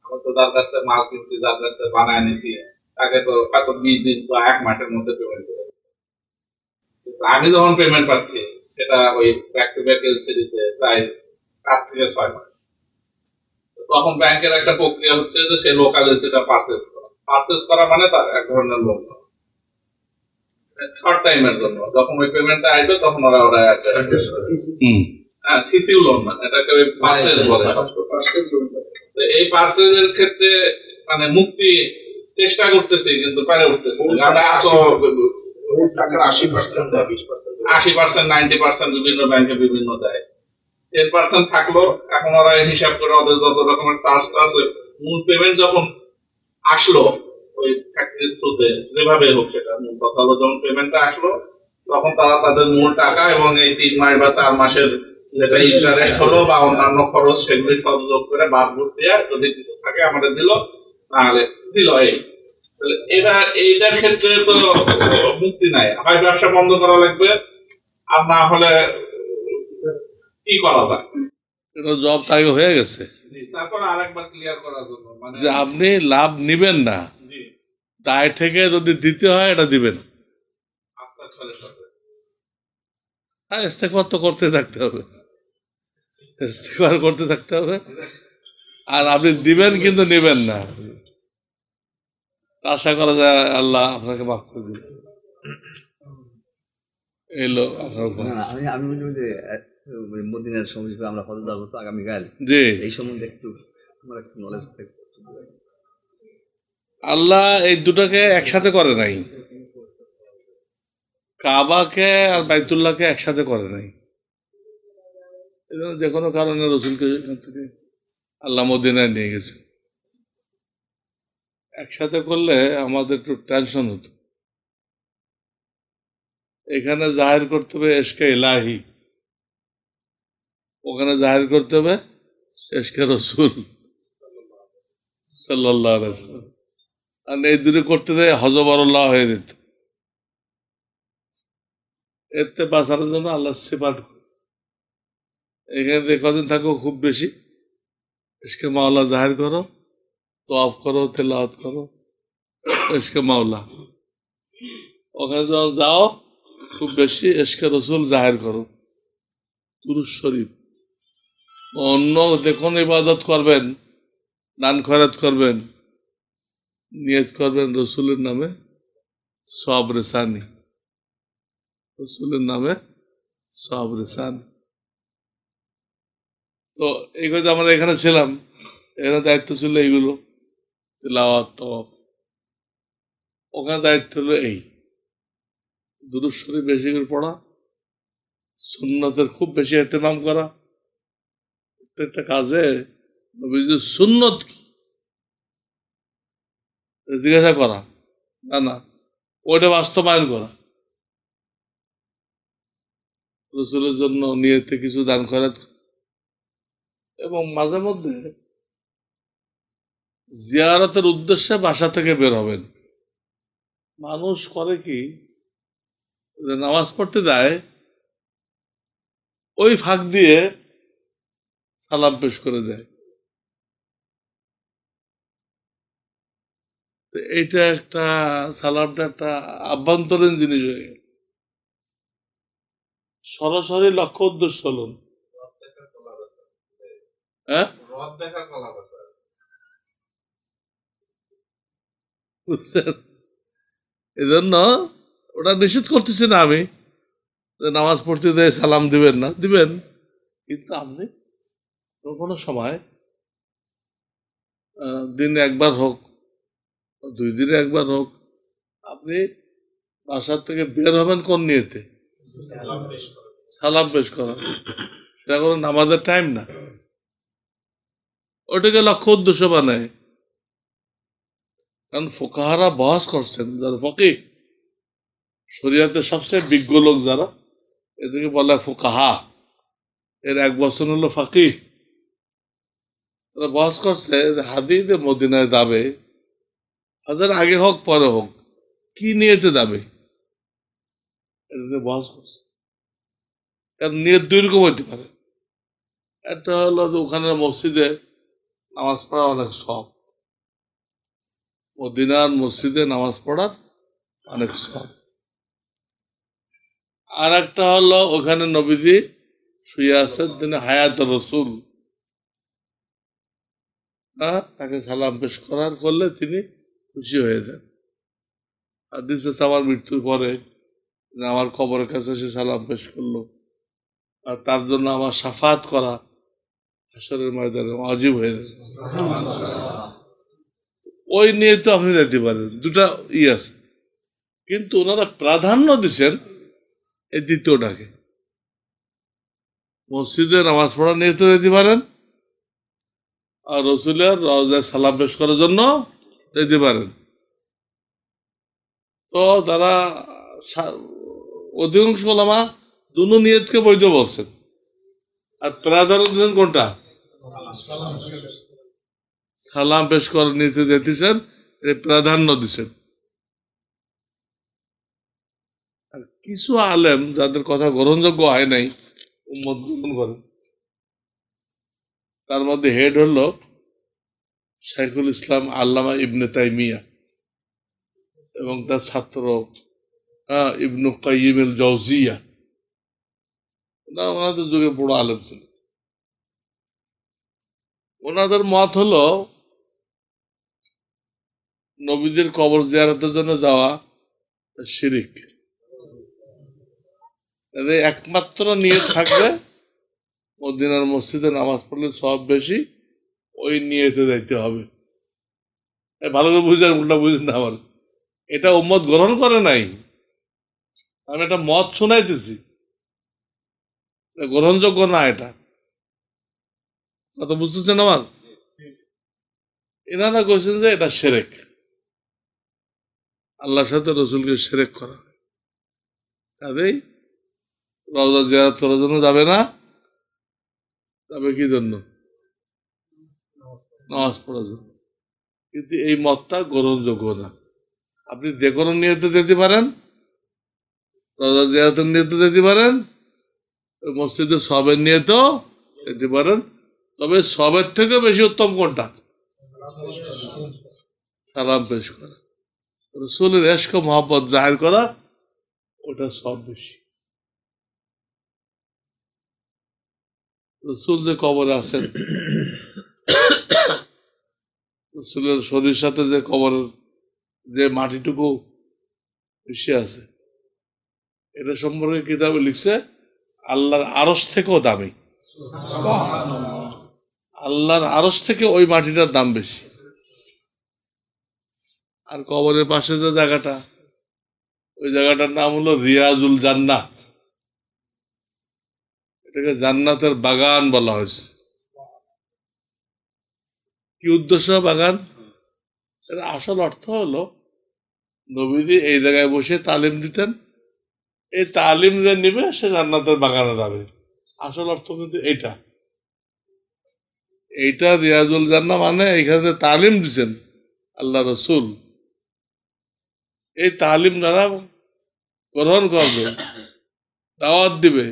আমি তো যার কাছ থেকে মাল কিনছি, যার কাছ থেকে বানায় নিছি, তাকে তো হয়তো 20 দিন বা 1 মাসের মধ্যে পেমেন্ট করে। আমি যখন পেমেন্ট পাচ্ছি সেটা ওই ব্যাক টু ব্যাক এলসিডিতে প্রায় 4 থেকে 6 মাস। তখন ব্যাংকের একটা প্রক্রিয়া হচ্ছে যে সে লোকাল এলসিটা পারচেজ করা মানে তার এক ধরনের লোন শর্ট টাইমের জন্য, যখন ওই পেমেন্টটা আসবে তখন ওরা সিসিউ লোন, মানে এটাকে ওই পারচেজ বলে। এই পারচেজের ক্ষেত্রে মানে মুক্তি চেষ্টা করতেছি কিন্তু পারে উঠতেছি, কারণ এত 80% 90% বিভিন্ন ব্যাংকে বিভিন্ন দেয়, 10% থাকলো। এখন ওরা হিসাব করে ওদের যত রকমের চার্জ মূল পেমেন্ট যখন আসলো ওই ফ্যাক্টরির থ্রুতে যেভাবে হোক, সেটা মূল কথা হলো যখন পেমেন্টটা আসলো তখন তারা তাদের মূল টাকা এবং এই 3 মাস বা 4 মাসের যেটা ইন্টারেস্ট হলো বা অন্যান্য খরচ সেগুলি সব যোগ করে বাদ বুট দিয়ে যদি কিছু থাকে আমাদের দিল, নাহলে দিল। এইটার ক্ষেত্রে তো মুক্তি নাই, হয় ব্যবসা বন্ধ করা লাগবে, আর না হলে কি করা যায়? জব তাকে হয়ে গেছে। তারপর আরেকবার ক্লিয়ার করার জন্য মানে যে আপনি লাভ নিবেন না, দায় থেকে যদি দিতে হয় এটা দিবেন। হ্যাঁ, ইস্তেগফার তো করতে থাকতে হবে, ইস্তেগফার করতে থাকতে হবে। আর আপনি দিবেন কিন্তু নিবেন না, আশা করা যায় আল্লাহ আপনাকে মাফ করে দিবেন। এলো আমি বলি যে মদিনার সময় আমরা হজ যাবো তো আগামীকাল, জি, এই সম্বন্ধে একটু আমার একটু নলেজ থাকে। আল্লাহ এই দুটাকে একসাথে করে নাই, কাবাকে আর বাইতুল্লাহকে একসাথে করে নাই। যে কোনো কারণে রসুলকে এখান থেকে আল্লাহ মদিনায় নিয়ে গেছে। একসাথে করলে আমাদের একটু টেনশন হতো। এখানে জাহির করতে হবে এশকে ইলাহি, ওখানে জাহির করতে হবে এশকে রসুল। সাল্লাল্লাহু আলাইহি ওয়াসাল্লাম। আর এই দূরে করতে দেয় হজবরল্লাহ হয়ে যেত। এতে বাঁচার জন্য আল্লাহ সিফাত এখানে কদিন থাকো খুব বেশি ইশকে মাওলা জাহির করো, তওয়াফ করো, তেলাওয়াত করো, ইশকে মাওলা। ওখানে যখন যাও খুব বেশি ইশকে রসুল জাহির করো, দুরূদ শরীফ। অন্য যে কোনো ইবাদত করবেন, দান খয়রাত করবেন, নিয়ত করবেন রসুলের নামে সওয়াব রেসানি, রসুলের নামে সওয়াব রেসানি। তো এইগুলো যে আমরা এখানে ছিলাম, এখানে দায়িত্ব ছিল এইগুলো, তিলাওয়াত, তওয়াফ। ওখানে দায়িত্ব হলো এই দুরূদ শরীফ বেশি করে পড়া, সুন্নতের খুব বেশি ইহতিমাম করা। প্রত্যেকটা কাজে নবীজির সুন্নত কি জিজ্ঞাসা করা, না না ওইটা বাস্তবায়ন করা, রসুলের জন্য নিয়তে কিছু দান খয়রাত। এবং মাঝে মধ্যে জিয়ারতের উদ্দেশ্যে বাসা থেকে বের হবেন। মানুষ করে কি, যে নামাজ পড়তে যায় ওই ফাঁক দিয়ে সালাম পেশ করে দেয়। তো এইটা একটা, সালামটা একটা আভ্যন্তরীণ জিনিস হয়ে গেল। সরাসরি লক্ষ্য উদ্দেশ্য হল হ্যাঁ, বুঝছেন? এই জন্য ওটা নিষেধ করতেছি না আমি, যে নামাজ পড়তে দেয় সালাম দিবেন না, দিবেন, কিন্তু আপনি কোনো সময় দিনে একবার হোক, 2 দিনে একবার হোক, আপনি বাসার থেকে বের হবেন কোন নিয়েতে? সালাম পেশ করা। সেটা কোনো নামাজের টাইম না, ওটাকে লক্ষ্য উদ্দেশ্য বানায়। কারণ ফোকাহারা বহস করছেন, যারা ফকিহ, শরিয়াতের সবচেয়ে বিজ্ঞ লোক যারা, এদেরকে বলা ফোকাহা। এর এক বছর হলো ফাকিহ। তারা বহস করছে যে হাদিদে মদিনায় যাবে, হাজার আগে হোক পরে হোক, কি নিয়েতে যাবে, এটা নিয়ে বহস করছে। কারণ নিয়ত 2 রকম হইতে পারে। একটা হলো যে ওখানে মসজিদে নামাজ পড়া অনেক সব, মদিনার মসজিদে নামাজ পড়ার অনেক সব। আর একটা হলো ওখানে নবীজি শুয়ে আছেন, তিনি হায়াত রসুল, তাকে সালাম পেশ করার করলে তিনি খুশি হয়ে যান। হাদিসে আমার মৃত্যুর পরে আমার কবরের কাছে সে সালাম পেশ করলো, আর তার জন্য আমার সাফাত করা হাসরের ময়দানে ওয়াজিব হয়ে যাবে। ওই নিয়ে তো আপনি যেতে পারেন, দুটা আছে। কিন্তু ওনারা প্রাধান্য দিচ্ছেন এই দ্বিতীয়টাকে। মসজিদে নামাজ পড়া নিয়ে তো যেতে পারেন, আর রসুলের রওজায় সালাম পেশ করার জন্য যেতে পারেন। তো তারা অধিকাংশ ওলামা দুনো নিয়তকে বৈধ বলছেন। আর প্রাধান্য দিচ্ছেন কোনটা? সালাম পেশ করার নিতে যেতেছেন, প্রাধান্য দিচ্ছেন। আর কিছু আলেম যাদের কথা গ্রহণযোগ্য হয় নাই, উম্মত গ্রহণ করেন। তার মধ্যে হেড হলো শাইখুল ইসলাম আল্লামা ইবনে তাইমিয়া এবং তার ছাত্র ইবনু কাইয়িম আল জাওজিয়া। ওনাদের যুগে বড় আলেম ছিল। ওনাদের মত হলো নবীদের কবর জিয়ারতের জন্য যাওয়া শিরিক। একমাত্র নিয়ত থাকবে মদিনার মসজিদে নামাজ পড়লে সব বেশি, ওই নিয়তে যাইতে হবে। ভালো করে বুঝেন, উল্টা বুঝেন না আমার। এটা উম্মত গ্রহণ করে নাই, আমি একটা মত শোনাইতেছি, গ্রহণযোগ্য না এটা। কথা বুঝতেছেন আমার? এনারা কইছেন যে এটা শিরক, আল্লাহর সাথে রসুলকে শিরক করা। কাজেই রওজা জিয়ারত করার জন্য যাবে না, যাবে কি জন্য? নামাজ পড়ার জন্য। কিন্তু এই মতটা গ্রহণযোগ্য না। আপনি যে কোনো নিয়তে দিতে পারেন, রোজা জিয়ারতের নিয়তে দিতে পারেন, মসজিদে সবের নিয়তেও দিতে পারেন। তবে সবের থেকে বেশি উত্তম কোনটা? সালাম পেশ করা, রসুলের ইশক মহব্বত জাহির করা, ওটা সব বেশি। রসুল যে কবরে আছেন, রসুলের শরীর সাথে যে কবরের যে মাটিটুকু মিশে আছে, এটা সম্পর্কে কিতাবে লিখছে আল্লাহর আরশ থেকেও দামি। আল্লাহর আরশ থেকে ওই মাটিটার দাম বেশি। আর কবরের পাশে যে জায়গাটা, ওই জায়গাটার নাম হলো রিয়াজুল জান্নাহ। এটাকে জান্নাতের বাগান বলা হয়েছে। কি উদ্দেশ্য বাগান? এর আসল অর্থ হলো নবীজি এই জায়গায় বসে তালিম দিতেন, এই তালিম যে নিবে সে জান্নাতের বাগানে যাবে। আসল অর্থ কিন্তু এইটা রিয়াজুল জান্নাহ, মানে এইখানে তালিম দিচ্ছেন আল্লাহ রসুল, এই তালিম যারা গ্রহণ করবে, দাওয়াত দিবে,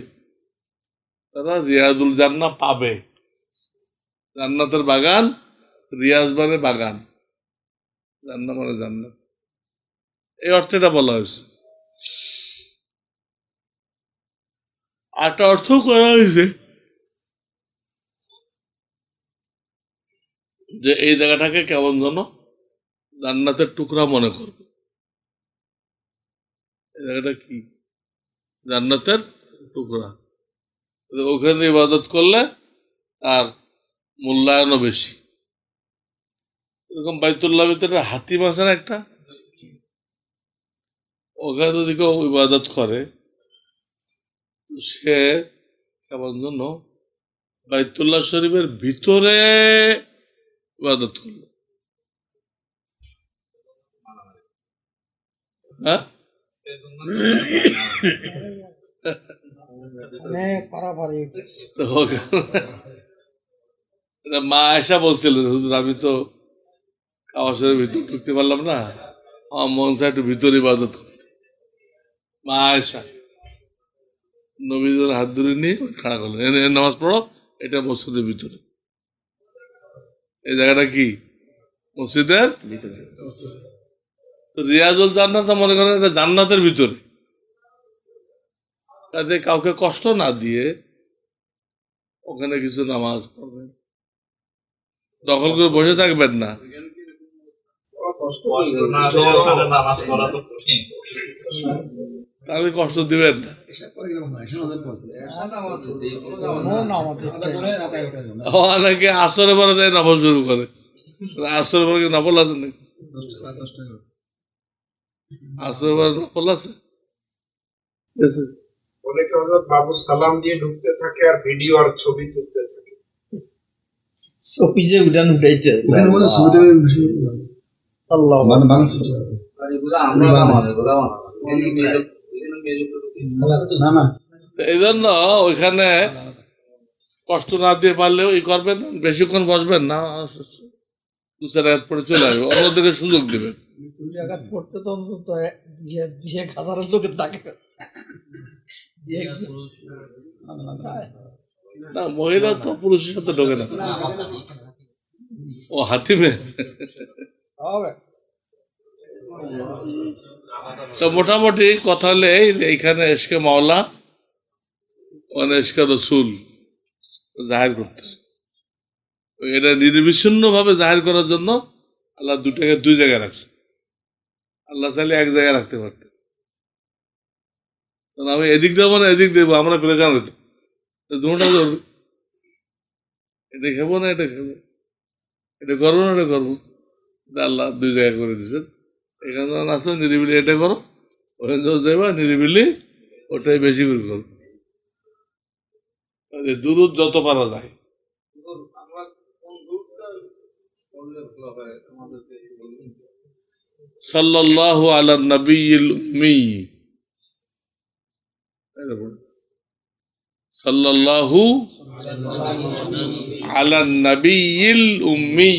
তারা রিয়াজুল জান্নাহ পাবে। জান্নাতের বাগান, রিয়াজ মানে বাগান, জান্নাহ মানে জান্নাত, এই অর্থে এটা বলা হয়েছে। আরেকটা অর্থ করা হয়েছে যে এই জায়গাটাকে কেমন যেন জান্নাতের টুকরা মনে করবে। এই জায়গাটা কি? জান্নাতের টুকরা। ওখানে ইবাদত করলে তার মূল্যায়নও বেশি। এরকম বাইতুল্লাহ ভিতরে হাতিম আছে না একটা, ওখানে যদি কেউ ইবাদত করে, সে কেমন যেন বাইতুল্লাহ শরীফের ভিতরে ইবাদত করলো। হ্যাঁ, মা আয়েশা বলছিলেন, হুজুর আমি তো কাবাসের ভিতর ঢুকতে পারলাম না, আমার মন চায় একটু ভিতরে ইবাদত করতে। মা আয়েশা নবীদের হাত ধরে নিয়ে খাড়া করলেন, নামাজ পড়ো, এটা মসজিদের ভিতরে। এই জায়গাটা কি? মসজিদের ভিতরে। রিয়াজুল জান্নাত মনে করেন এটা জান্নাতের ভিতরে। কাজে কাউকে কষ্ট না দিয়ে ওখানে কিছু নামাজ পড়বেন, দখল করে বসে থাকবেন না। তাহলে কষ্ট দিবেন না। অনেকে আসরে পরে যায় নফল শুরু করে, আসরে পরে নফল আছে নাকি? আসরে পরে নফল আছে। অনেকে বাবু সালাম দিয়ে ঢুকতে থাকে আর ভিডিও আর ছবি তুলতে থাকে। ছবি যে উঠান উঠাইতে এই জন্য ওইখানে কষ্ট না দিয়ে পারলেও ই করবেন, বেশিক্ষণ বসবেন না, দু চার রাত পরে চলে আসবে, অন্যদিকে সুযোগ দিবেন। পড়তে তো অন্তত 1000 লোকের থাকে না, মহিলা তো পুরুষের সাথে ঢোকে না। ও হাতিমে তো মোটামুটি কথা হলে এইখানে এসকে মাওলা মানে এসকে রসুল জাহির করতে, এটা নির্বিচ্ছিন্ন ভাবে জাহির করার জন্য আল্লাহ দুটাকে দুই জায়গায় রাখছে। আল্লাহ চাইলে এক জায়গায় রাখতে পারতেন, আমি এদিক দেবো না এদিক দেবো, আমরা পেরেছান হইতো, দুটা করবো, এটা খেবো না এটা খেবো, এটা করবো না এটা করবো। আল্লাহ দুই জায়গায় করে দিচ্ছেন। এখানে যখন আসো নিরিবিলি এটা করো, ওখানে যখন যাইবা নিরিবিলি ওটাই বেশি করে করো, দূরত যত পারা যায়। সাল্লাল্লাহু আলা নবিয়্যিল উম্মি, সাল্লাল্লাহু আলা নবিয়্যিল উম্মি।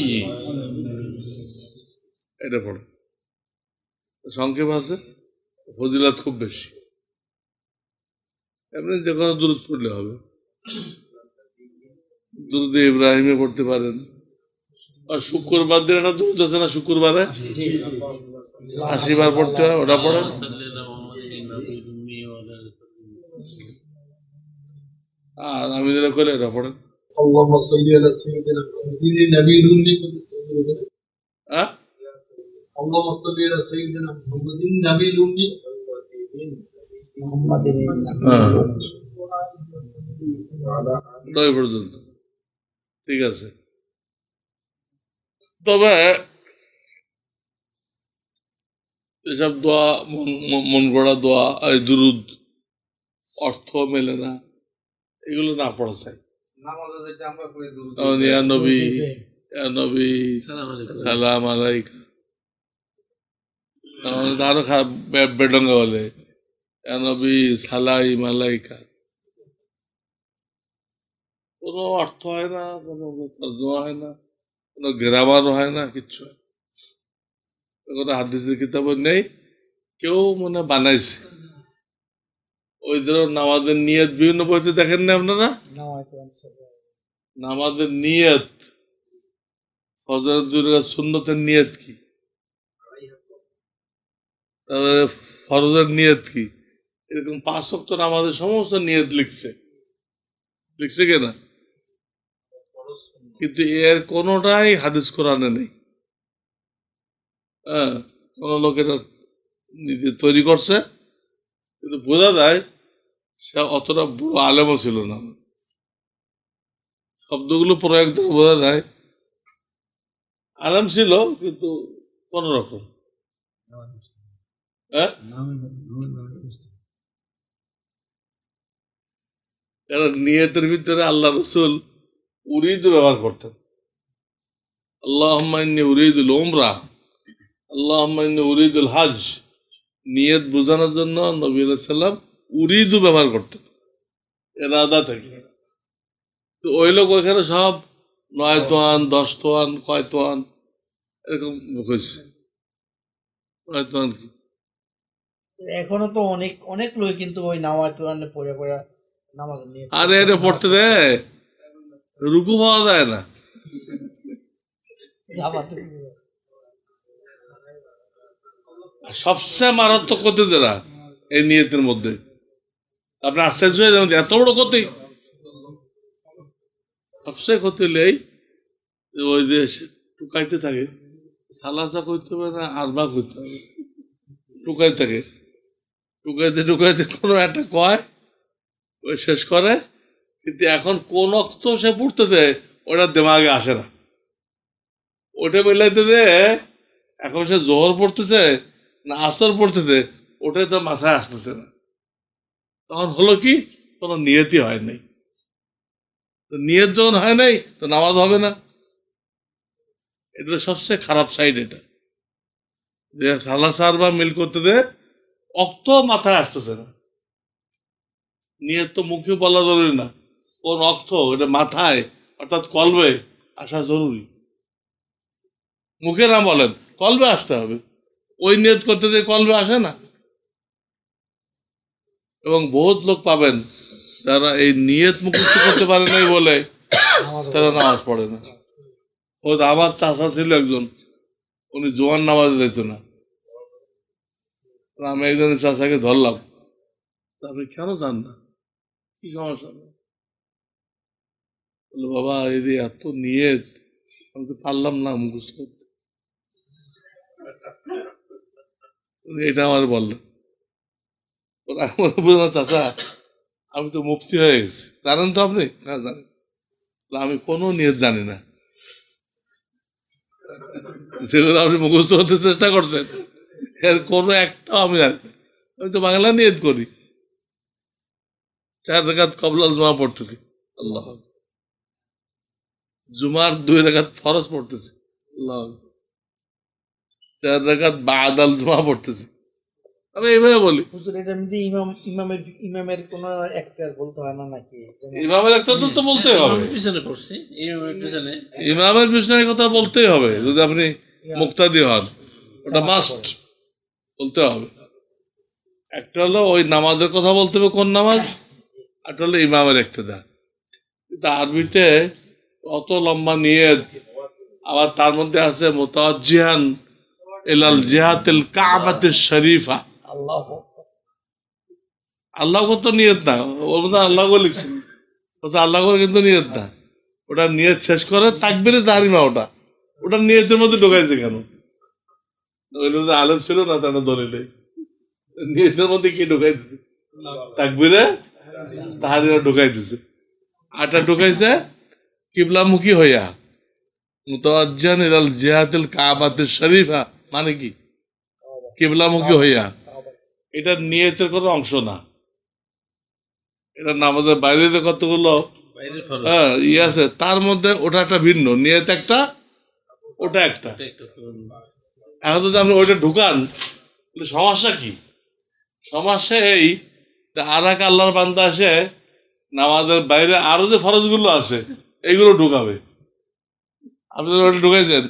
এটা পড়ে। সংক্ষেপ আছে, ফজিলত খুব বেশি। এমনি যে কোনো দুরূদ পড়লে হবে। দুরূদ ইব্রাহিমে পড়তে পারেন। আর শুক্রবার দিন একটা দুরূদ আছে না, শুক্রবারে 80 বার পড়তে হয়, ওটা পড়েন। আর আমি যেটা করলে এটা পড়েন। اللهم صل على سيدنا محمد النبي الأمي হ্যাঁ, اللهم صل على سيدنا محمد النبي الأمي محمد ওই পর্যন্ত ঠিক আছে। তবে এসব দোয়া মন গড়া দোয়া, এই দুরুদ অর্থ মেলে না, এগুলো না পড়া চাই। নামাজে যেটা আমরা পড়ি দুরূদ যেমন ইয়া নবী, ইয়া নবী সালাম আলাইকা, আরো বেডঙ্গা বলে ইয়া নবী সালাইম আলাইকা। কোনো অর্থ হয় না, কোনো তর্জমা হয় না, কোনো গ্রামার হয় না, কিচ্ছু হয় না। কোনো হাদিসের কিতাব নেই, কেউ মনে বানাইছে। ওই ধরো নামাজের নিয়ত বিভিন্ন বইতে দেখেন না আপনারা, নামাজের নিয়ত, ফজরের 2 রাকাত সুন্নতের নিয়ত কি, তারপরে ফরজের নিয়ত কি, এরকম 5 ওয়াক্ত নামাজের সমস্ত নিয়ত লিখছে কিনা, কিন্তু এর কোনোটাই হাদিস কোরআনে নেই। হ্যাঁ, কোন লোক এটা নিজে তৈরি করছে, কিন্তু বোঝা যায় সে অতটা বড় আলেমও ছিল না। শব্দগুলো প্রয়োগ করে বোঝা যায় আলেম ছিল, কিন্তু কোন রকম। হ্যাঁ, কারণ নিয়তের ভিতরে আল্লাহ রসুল উরিদ ব্যবহার করতেন। আল্লাহুম্মা ইন্নী উরিদুল উমরা, আল্লাহুম্মা ইন্নী উরিদুল হজ। নিয়ত বোঝানোর জন্য নবী আলাইহিস সালাম উরিদু ব্যবহার করতেন, ইরাদা থেকে। তো ওই লোক ওইখানে সব 9 তোয়ান 10 তোয়ান কয় তোয়ান এরকম হয়েছে। 9 তোয়ান কি, এখনো তো অনেক অনেক লোক কিন্তু ওই নামাজ পড়ে পড়ে নামাজ নিয়ে আরে এটা পড়তে দেয়, রুকু পাওয়া যায় না। সবচেয়ে মারাত্মক ক্ষতি যারা এই নিয়তের মধ্যে, আপনি আশ্চর্য হয়ে যাবেন এত বড় ক্ষতি। সবচেয়ে ক্ষতি হলে ওই যে টুকাইতে থাকে, সালাসা করতে হবে না আরবা করতে হবে, টুকাই থাকে, টুকাইতে টুকাইতে কোনো একটা কয় ওই শেষ করে, কিন্তু এখন কোন অক্ত সে পড়তেছে ওটা দেমাগে আসে না, ওটা মিলাইতে দে। এখন সে জোহর পড়তেছে না আসর পড়তেছে, ওটাই তো মাথায় আসতেছে না। তখন হলো কি, কোনো নিয়তই হয় নাই। তো নিয়ত যখন হয় নাই তো নামাজ হবে না। এটা সবচেয়ে খারাপ সাইড। এটা যে সালাসার বা মিল করতে দে, অক্ত মাথায় আসতেছে না। নিয়ত তো মুখে বলা জরুরি না, কোন অর্থ এটা মাথায় অর্থাৎ কলবে আসা জরুরি। মুখে না বলেন, কলবে আসতে হবে। ওই নিয়ত করতে দিয়ে কলবে আসে না। এবং বহুত লোক পাবেন যারা এই নিয়ত মুখস্থ করতে পারে নাই বলে তারা নামাজ পড়ে না। ও আমার চাচা ছিল একজন, উনি জোয়ান নামাজ দিত না। আমি একজনের চাচাকে ধরলাম, আপনি কেন যান না, কি সমস্যা? বললো বাবা এই যে এত নিয়ত, আমি তো পারলাম না মুখস্থ করতে। এটা আমার বললো। চাচা আমি তো মুফতি হয়ে গেছি, জানেন তো আপনি? না জানেন। আমি কোনো নিয়ত জানি না, যেগুলো আপনি মুখস্থ করতে চেষ্টা করছেন এর কোনো একটাও আমি জানি না। আমি তো বাংলা নিয়ত করি, 4 রাকাত কবলাল জুমা পড়তেছি, আল্লাহ। জুমার 2 রাকাত ফরজ পড়তেছি, আল্লাহ। 4 রাকাত বাদাল জুমা পড়তেছি। আমি এইভাবে বলি। ইমামের কোন একটা বলতে হয় না নাকি? ইমামের একটা তো বলতেই হবে, ইমামের পিছনে কথা বলতেই হবে যদি আপনি মুক্তাদি হন। ওটা মাস্ট বলতে হবে। একটা হলো ওই নামাজের কথা বলতে হবে, কোন নামাজ, একটা হলো ইমামের ইক্তেদা। কিন্তু আরবিতে অত লম্বা নিয়ত, আবার তার মধ্যে আছে মুতাওয়াজ্জিহান ইলাল জিহাতিল কাবাতিশ শরীফা। আল্লাহ তো নিয়ত না, ওর মধ্যে আল্লাহ লিখছেন, আল্লাহ করে কিন্তু নিয়ত না। ওটা নিয়ত শেষ করে তাকবীরে তাহরিমা, ওটা নিয়তের মধ্যে ঢোকাইছে কেন? ওইটা মধ্যে আলেম ছিল না, তারা ধরে নেই। নিয়তের মধ্যে কি ঢোকাই দিছে? তাকবীরে তাহরিমা ঢোকাই দিছে। আটা ঢোকাইছে কিবলামুখী হইয়া, মুতাওয়াজ্জিহান ইলাল জিহাতিল কাবাতিশ শরীফা, মানে কি কিবলামুখী হইয়া। এটা নিয়তের কোনো অংশ না, এটা নামাজের বাইরে যে কতগুলো আছে তার মধ্যে ওটা একটা ভিন্ন, নিয়ত একটা, ওটা একটা। এখন যদি আপনি ওইটা ঢুকান, সমস্যা কি? সমস্যা এই আর এক আল্লাহর বান্দা আসে নামাজের বাইরে আরো যে ফরজগুলো আছে এইগুলো ঢুকাবে। আপনি ওটা ঢুকাইছেন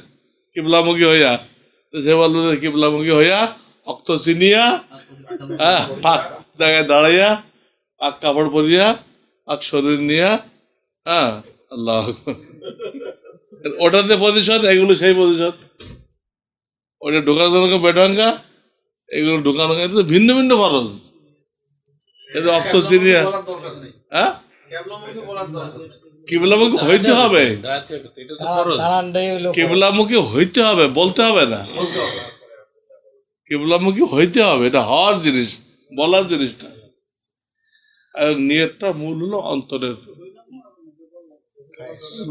কিবলামুখী হইয়া, সে বলবে যে কিবলামুখী হইয়া অক্ত চিনিয়া, পাক জায়গায় দাঁড়াইয়া, পাক কাপড় পরিয়া, পাক শরীর নিয়া, আল্লাহ, ওটাতে পজিশন, এগুলো সেই পজিশন। ওটা ঢোকানো জন্য বেডাঙ্গা, এগুলো ঢোকানো, এটা তো ভিন্ন ভিন্ন ফরজ। এটা অক্ত চিনিয়া, কিবলামুখী হইতে হবে, কিবলামুখী হইতে হবে, বলতে হবে না, কিবলামুখী হইতে হবে। এটা হওয়ার জিনিস, বলার জিনিসটা। আর নিয়তটা মূল হলো অন্তরের।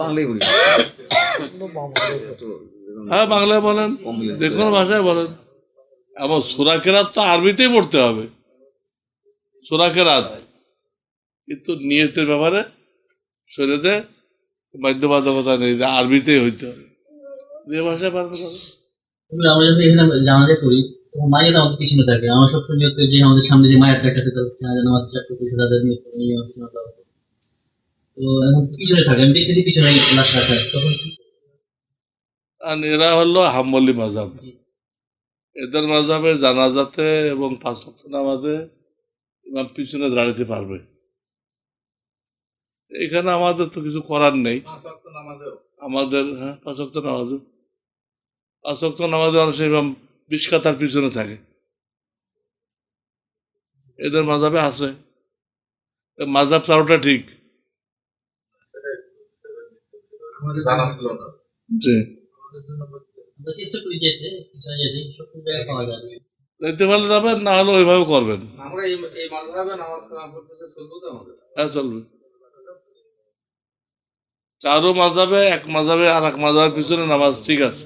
বাংলায় বলি, হ্যাঁ বাংলায় বলেন, যে কোনো ভাষায় বলেন। এবং সূরা কেরাত তো আরবিতেই পড়তে হবে, সূরা কেরাত। কিন্তু নিয়তের ব্যাপারে শরীয়তে বাধ্যবাধকতা নেই, আরবিতেই হইতে হবে, যে ভাষায় পারবে। আমরা যখন এখানে জানাজা করি তখন মায়ের আমাদের পিছনে থাকে। আমার সবসময় নিয়ত করি যে আমাদের সামনে যে মায়ের আছে নামাজ চারটে পয়সা তাদের নিয়ত করে তো এখন পিছনে থাকে, আমি দেখতেছি পিছনে লাশ রাখা। তখন এরা হলো হাম্বলি মাযহাব। এদের মাযহাবে জানাজাতে এবং 5 ওয়াক্ত নামাজে ইমাম পিছনে দাঁড়াতে পারবে। এখানে আমাদের তো কিছু করার নেই। আমাদের 5 ওয়াক্ত নামাজে 5 ওয়াক্ত নামাজে মানুষ ইমাম 20 কাতার পিছনে থাকে। এদের মাযহাবে আছে, মাযহাব চারোটা ঠিক। জি, চেষ্টা করি যেতে পিছনে যেতে, সব জায়গায় পাওয়া যায়। দেখতে পারলে যাবেন, না হলে ওইভাবে করবেন। আমরা এই মাযহাবে নামাজ কালাম করতেছে, চলবে তো আমাদের? হ্যাঁ চলবে। চারো মাযহাবে, এক মাযহাবে আর এক মাযহাবের পিছনে নামাজ ঠিক আছে,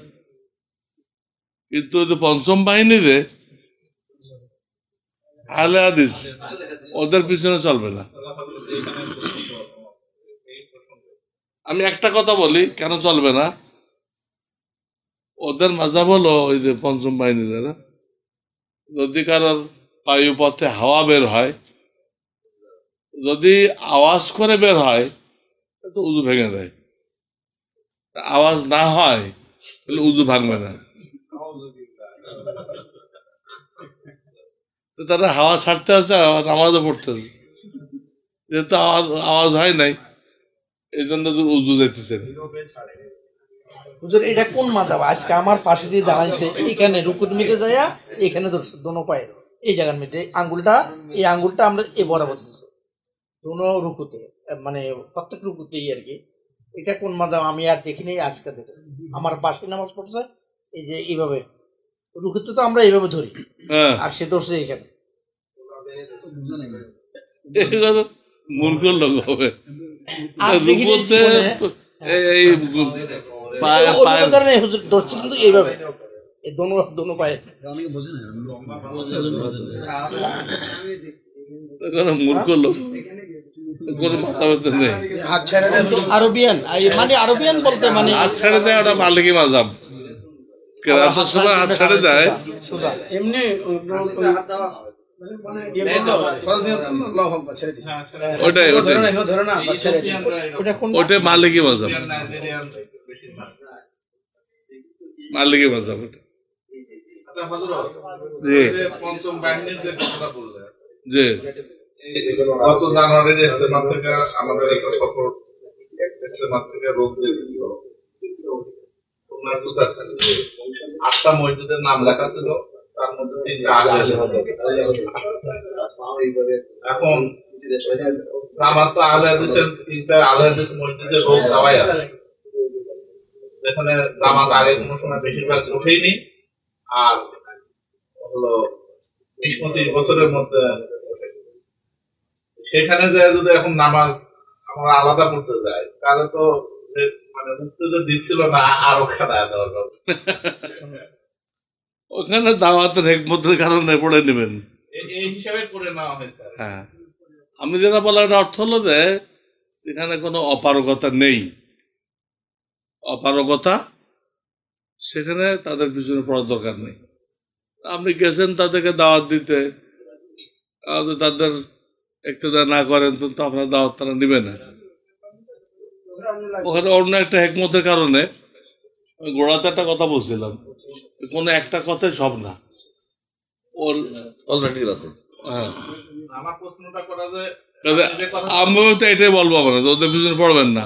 কিন্তু ওই যে পঞ্চম বাহিনীতে আহলে হাদিস, ওদের পিছনে চলবে না। আমি একটা কথা বলি কেন চলবে না। ওদের মাযহাব হলো ওই যে পঞ্চম বাহিনীদের, যদি কারোর বায়ু পথে হাওয়া বের হয়, যদি আওয়াজ করে বের হয় তো উযু ভেঙে দেয়, আওয়াজ না হয় তাহলে উযু ভাঙবে না। তারা হাওয়া ছাড়তে আছে, নামাজও পড়তে আছে, যেহেতু আওয়াজ হয় নাই এই জন্য উযু যাইতেছে। হুজুর এটা কোন মাযহাব? আজকে আমার পাশে দিয়ে দাঁড়াইছে, এখানে রুকুত মিটে যায়, এখানে দোনো পায়ে এই জায়গার মিটে আঙ্গুলটা, এই আঙ্গুলটা আমরা এ বরাবর দিচ্ছি দোনো রুকুতে, মানে প্রত্যেক রুকুতেই আর কি। এটা কোন মাযহাব আমি আর দেখিনি, আজকে দেখে আমার পাশে নামাজ পড়ছে, এই যে এইভাবে রুকুতে তো আমরা এইভাবে ধরি, আর সে ধরছে এখানে। মূর্খ লোক হবে, ধরছে কিন্তু এইভাবে দোনো পায়ে। মূর্খ লোক, কোনো মাথা ব্যথা নেই। আরবিয়ান, মানে আরবিয়ান বলতে মানে হাত ছেড়ে দেয়, ওটা মালিকি মাযহাব। কেরাতের সময় হাত ছেড়ে দেয়, এমনি ওটাই মালিকি মাযহাব। মালিকি মাযহাব ওটা। আচ্ছা হযরত, জি এই যে পঞ্চম বাহিনীর যে কথাটা বললেন, জি গত জানুয়ারির ইজতেমা থেকে আমাদের একটা সফর ইজতেমা থেকে রোগ দিয়েছিল তোমরা সুতারখালী 8টা মসজিদের নাম লেখা ছিল, তার মধ্যে 3টা আহলে হাদিস। এখন আমার তো আহলে হাদিসের 3টা আহলে হাদিস মসজিদের রোগ দেওয়াই আছে, যেখানে জামাত আগে কোনো সময় বেশিরভাগ উঠেইনি, আর হলো 20-25 বছরের মধ্যে সেখানে যায় যদি এখন নামাজ আমরা আলাদা করতে যাই, তাহলে তো মানে মুক্তি তো দিচ্ছিল না, আরো খেলায় দেওয়ার কথা। ওখানে দাওয়াতের হেকমতের কারণে পড়ে নেবেন। এই হিসাবে করে নেওয়া হয়েছে। হ্যাঁ, আমি যেটা বলার অর্থ হলো যে এখানে কোনো অপারগতা নেই, অপারগতা সেখানে তাদের পিছনে পড়ার দরকার নেই। আপনি গেছেন তাদেরকে দাওয়াত দিতে, তাদের ইক্তেদা না করেন তো আপনার দাওয়াত তারা নিবে না। ওখানে অন্য একটা হেকমতের কারণে গোড়াতে একটা কথা বলছিলাম, কোনো একটা কথাই সব না, ওর অলরেডি আছে। হ্যাঁ, আমার প্রশ্নটা করা যায়, আমি তো এটাই বলবো না, ওদের পিছনে পড়বেন না।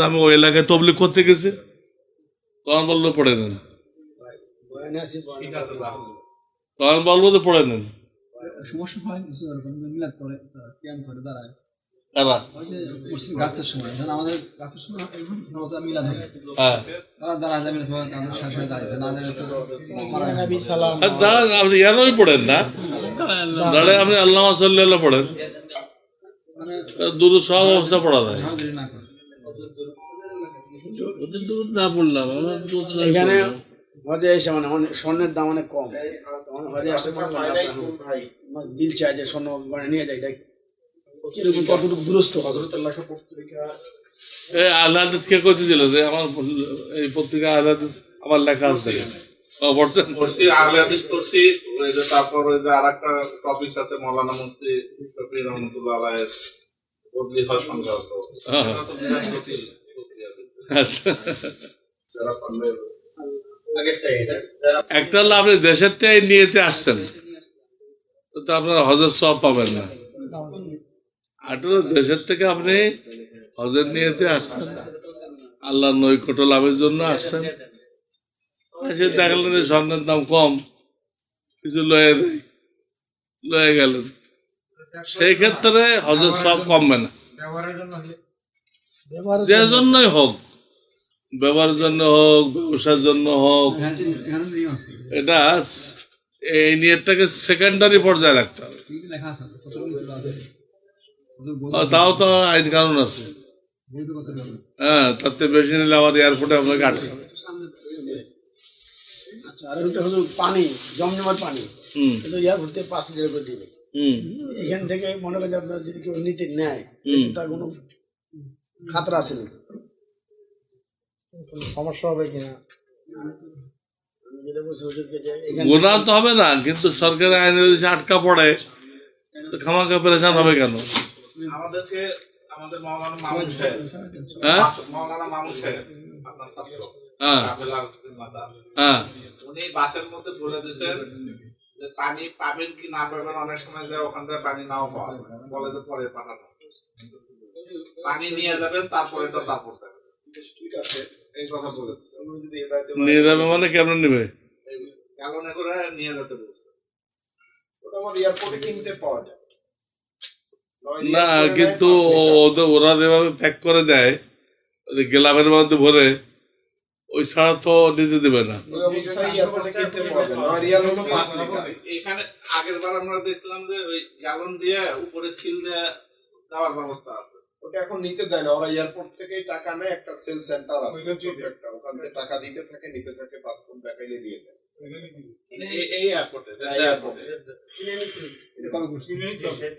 আমি ওই এলাকায় তবলিগ করতে গেছি, তখন বললো পড়ে নেন, ঠিক আছে তখন বলবো তো পড়ে নেন। সমস্যা হয় মিলাদ করে ক্যাম্প করে দাঁড়ায় কারা? ওই যে মসজিদ গাছের সময়, ধরেন আমাদের গাছের সময় মিলাদ হয়, হ্যাঁ, তারা দাঁড়ায় যাবে তাদের সাথে সাথে দাঁড়ায় না যাবে তো নবী সালাম দাঁড়ান, আপনি ইয়ারই পড়েন না, দাঁড়ায় আপনি আল্লাহ সাল্লাল্লাহ পড়েন, মানে দুরু সব অবস্থা পড়া যায়। ঝামেলা না করে। ওদের দুরু না পড়লাম, আমার দুরু না এখানে পড়লাম। হজে এসে মানে স্বর্ণের দাম অনেক কম, তখন হজে আসে আমার দিল চায় যে স্বর্ণ মানে নিয়ে যায়, এটা কিরকম কতটুকু দুরস্ত এই আহলাদিস কে করতেছিল যে আমার এই পত্রিকা আহলাদিস আমার লেখা আছে, পড়ছেন? করছি, আহলে হাদিস করছি, ওই যে তারপর ওই যে আরেকটা টপিক আছে মৌলানা মুফতি শফি রহমাতুল্লাহ আলাইহির বদলি হওয়ার সংক্রান্ত। হ্যাঁ। এটা তো বিরাট জটিল প্রক্রিয়া। আচ্ছা, যারা পারলে একটা হলো আপনি দেশের থেকে নিয়েতে আসছেন, তো আপনার হজের সব পাবেন না। আর হলো দেশের থেকে আপনি হজের নিয়েতে আসছেন, আল্লাহর নৈকট্য লাভের জন্য আসছেন, এসে দেখলেন যে স্বর্ণের দাম কম, কিছু লয়ে দেয়, লয়ে গেলেন, সেই ক্ষেত্রে হজের সব কমবে না। যে জন্যই হোক, ব্যবহারের জন্য হোক, ব্যবসার জন্য হোক, এখানে নিয়ম আছে, এটা এই নিয়তটাকে সেকেন্ডারি পর্যায়ে রাখতে হবে। ঠিক লেখা আছে কত তাও তো আইন কানুন আছে, বৈধ কত হ্যাঁ, তাতে বেশি নিলে আবার এয়ারপোর্টে আপনাকে আটকাবে। আচ্ছা, আর ওটা হলো পানি, জমজমার পানি, হুম কিন্তু এয়ারপোর্ট থেকে 5 লিটার করে দিবে। হুম এখান থেকে মনে করেন আপনার যদি কেউ নিতে নেয়, তার কোনো খাতরা আছে নাকি? কোনো সমস্যা হবে কিনা? আমি যেটা বলছি হুজুরকে যে এখান গুনাহ তো হবে না, কিন্তু সরকারের আইনে যদি সে আটকা পড়ে তো খামাখা পেরেশান হবে কেন? আমাদেরকে আমাদের মৌলানা মামুন সাহেব, হ্যাঁ মৌলানা মামুন সাহেব আপনার ছাত্র হ্যাঁ কাফেলা জিম্মাদার, হ্যাঁ উনি বাসের মধ্যে বলে দিয়েছেন যে পানি পাবেন কি না পাবেন, অনেক সময় যায় ওখান থেকে পানি নাও পাওয়া যায়, বলে যে পরে পাঠানো, পানি নিয়ে যাবেন তারপরে তো তারপর দেবেন। ঠিক আছে, এই কথা বলে দিয়েছেন। নিয়ে যাবে মানে কেমন নেবে? গ্যালনে করে নিয়ে যেতে বলছে। ওটা আমার এয়ারপোর্টে কিনতে পাওয়া যায় না, কিন্তু ওরা যেভাবে প্যাক করে দেয় গেলামের মধ্যে ভরে, ওই ছাড়া তো নিতে দেবে না। ওই অবস্থায় এয়ারপোর্টে কিনতে পাওয়া যায়। 9 রিয়াল হলো 5 লিটার। এখানে আগের বার আমরা দেখলাম যে ওই গ্যালন দিয়ে উপরে সিল দিয়ে দেওয়ার ব্যবস্থা আছে। ওটা এখন নিতে দেয় না, ওরা এয়ারপোর্ট থেকেই টাকা নেয়, একটা সেল সেন্টার আছে ছোট একটা, ওখান থেকে টাকা দিতে থাকে, নিতে থাকে, পাসপোর্ট দেখাইলে দিয়ে দেয়। এই এয়ারপোর্টে এয়ারপোর্টে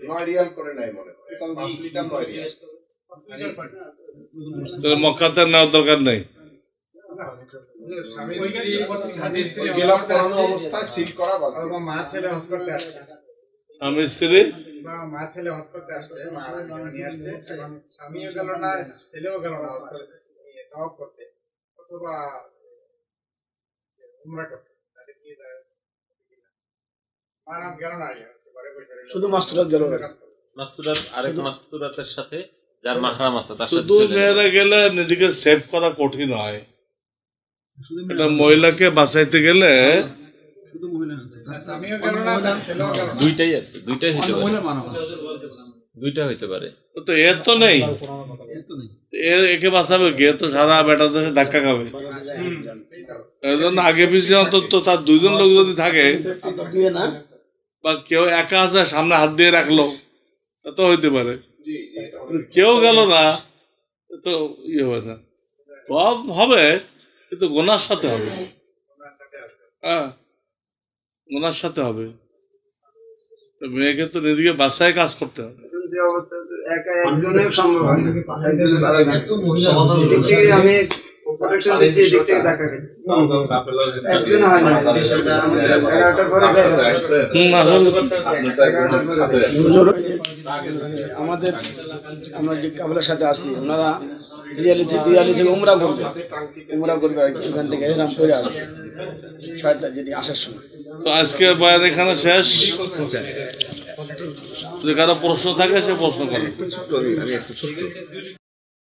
9 রিয়াল করে নেয় মনে হয়, 5 লিটার 9 রিয়াল। তাহলে মক্কাতে নেওয়ার দরকার নেই। গেলাম পড়ানো অবস্থায় সিল করা বাজার। মা ছেলে হজ করতে আসছে, আমি স্ত্রী মা ছেলে হজ করতে আসছে, নিয়ে আসছে, স্বামীও গেল না, ছেলেও গেল না হজ করতে, তাওয়াফ করতে অথবা উমরা করতে, তাহলে কি মারাম গেল না ঘরে বসে রইলো। শুধু মাস্তুরাত গেল মাস্তুরাত আরেক মাস্তুরাতের সাথে যার মাহরাম আছে তার সাথে শুধু চলে গেল। মেয়েরা গেলে নিজেকে সেভ করা কঠিন হয়। একটা মহিলাকে বাঁচাইতে গেলে শুধু মহিলা না, স্বামীও গেল না তার ছেলেও গেল না। দুইটাই আছে, দুইটাই হইতে পারে, মহিলা মারা মারা দুইটা হইতে পারে। তো এর তো নেই, এর তো নেই। একে বাঁচাবে কে? তো সারা বেটা দেশে ধাক্কা খাবে। এই জন্য আগে পিছিয়ে অন্তত তার দুইজন লোক যদি থাকে, দুয়ে না বা কেউ একা আছে সামনে হাত দিয়ে রাখলো, তা তো হইতে পারে। কেউ গেল না তো ইয়ে হবে না, সব হবে কিন্তু গোনার সাথে হবে। হ্যাঁ, গোনার সাথে হবে। তো মেয়েকে তো নিজেকে বাঁচায় কাজ করতে হবে। যে অবস্থা একা একজনের সম্ভব হয় না, একজনের ভালো না। এত মহিলা এদিক থেকে আমি প্রোটেকশন দিচ্ছি, এদিক থেকে ধাক্কা খাচ্ছি। একজন হয় না, 11টার পরে যায় না। হুজুর, ওই যে আমাদের আমরা যে কাফেলার সাথে আছি, ওনারা দিয়ালি থেকে উমরা করবে আর কি। ওখান থেকে এরাম করে আসবে শয়তান যদি আসার সময়। তো আজকে বয়ান এখানে শেষ। যদি কারো প্রশ্ন থাকে সে প্রশ্ন করে। আমি একটু ছোট্ট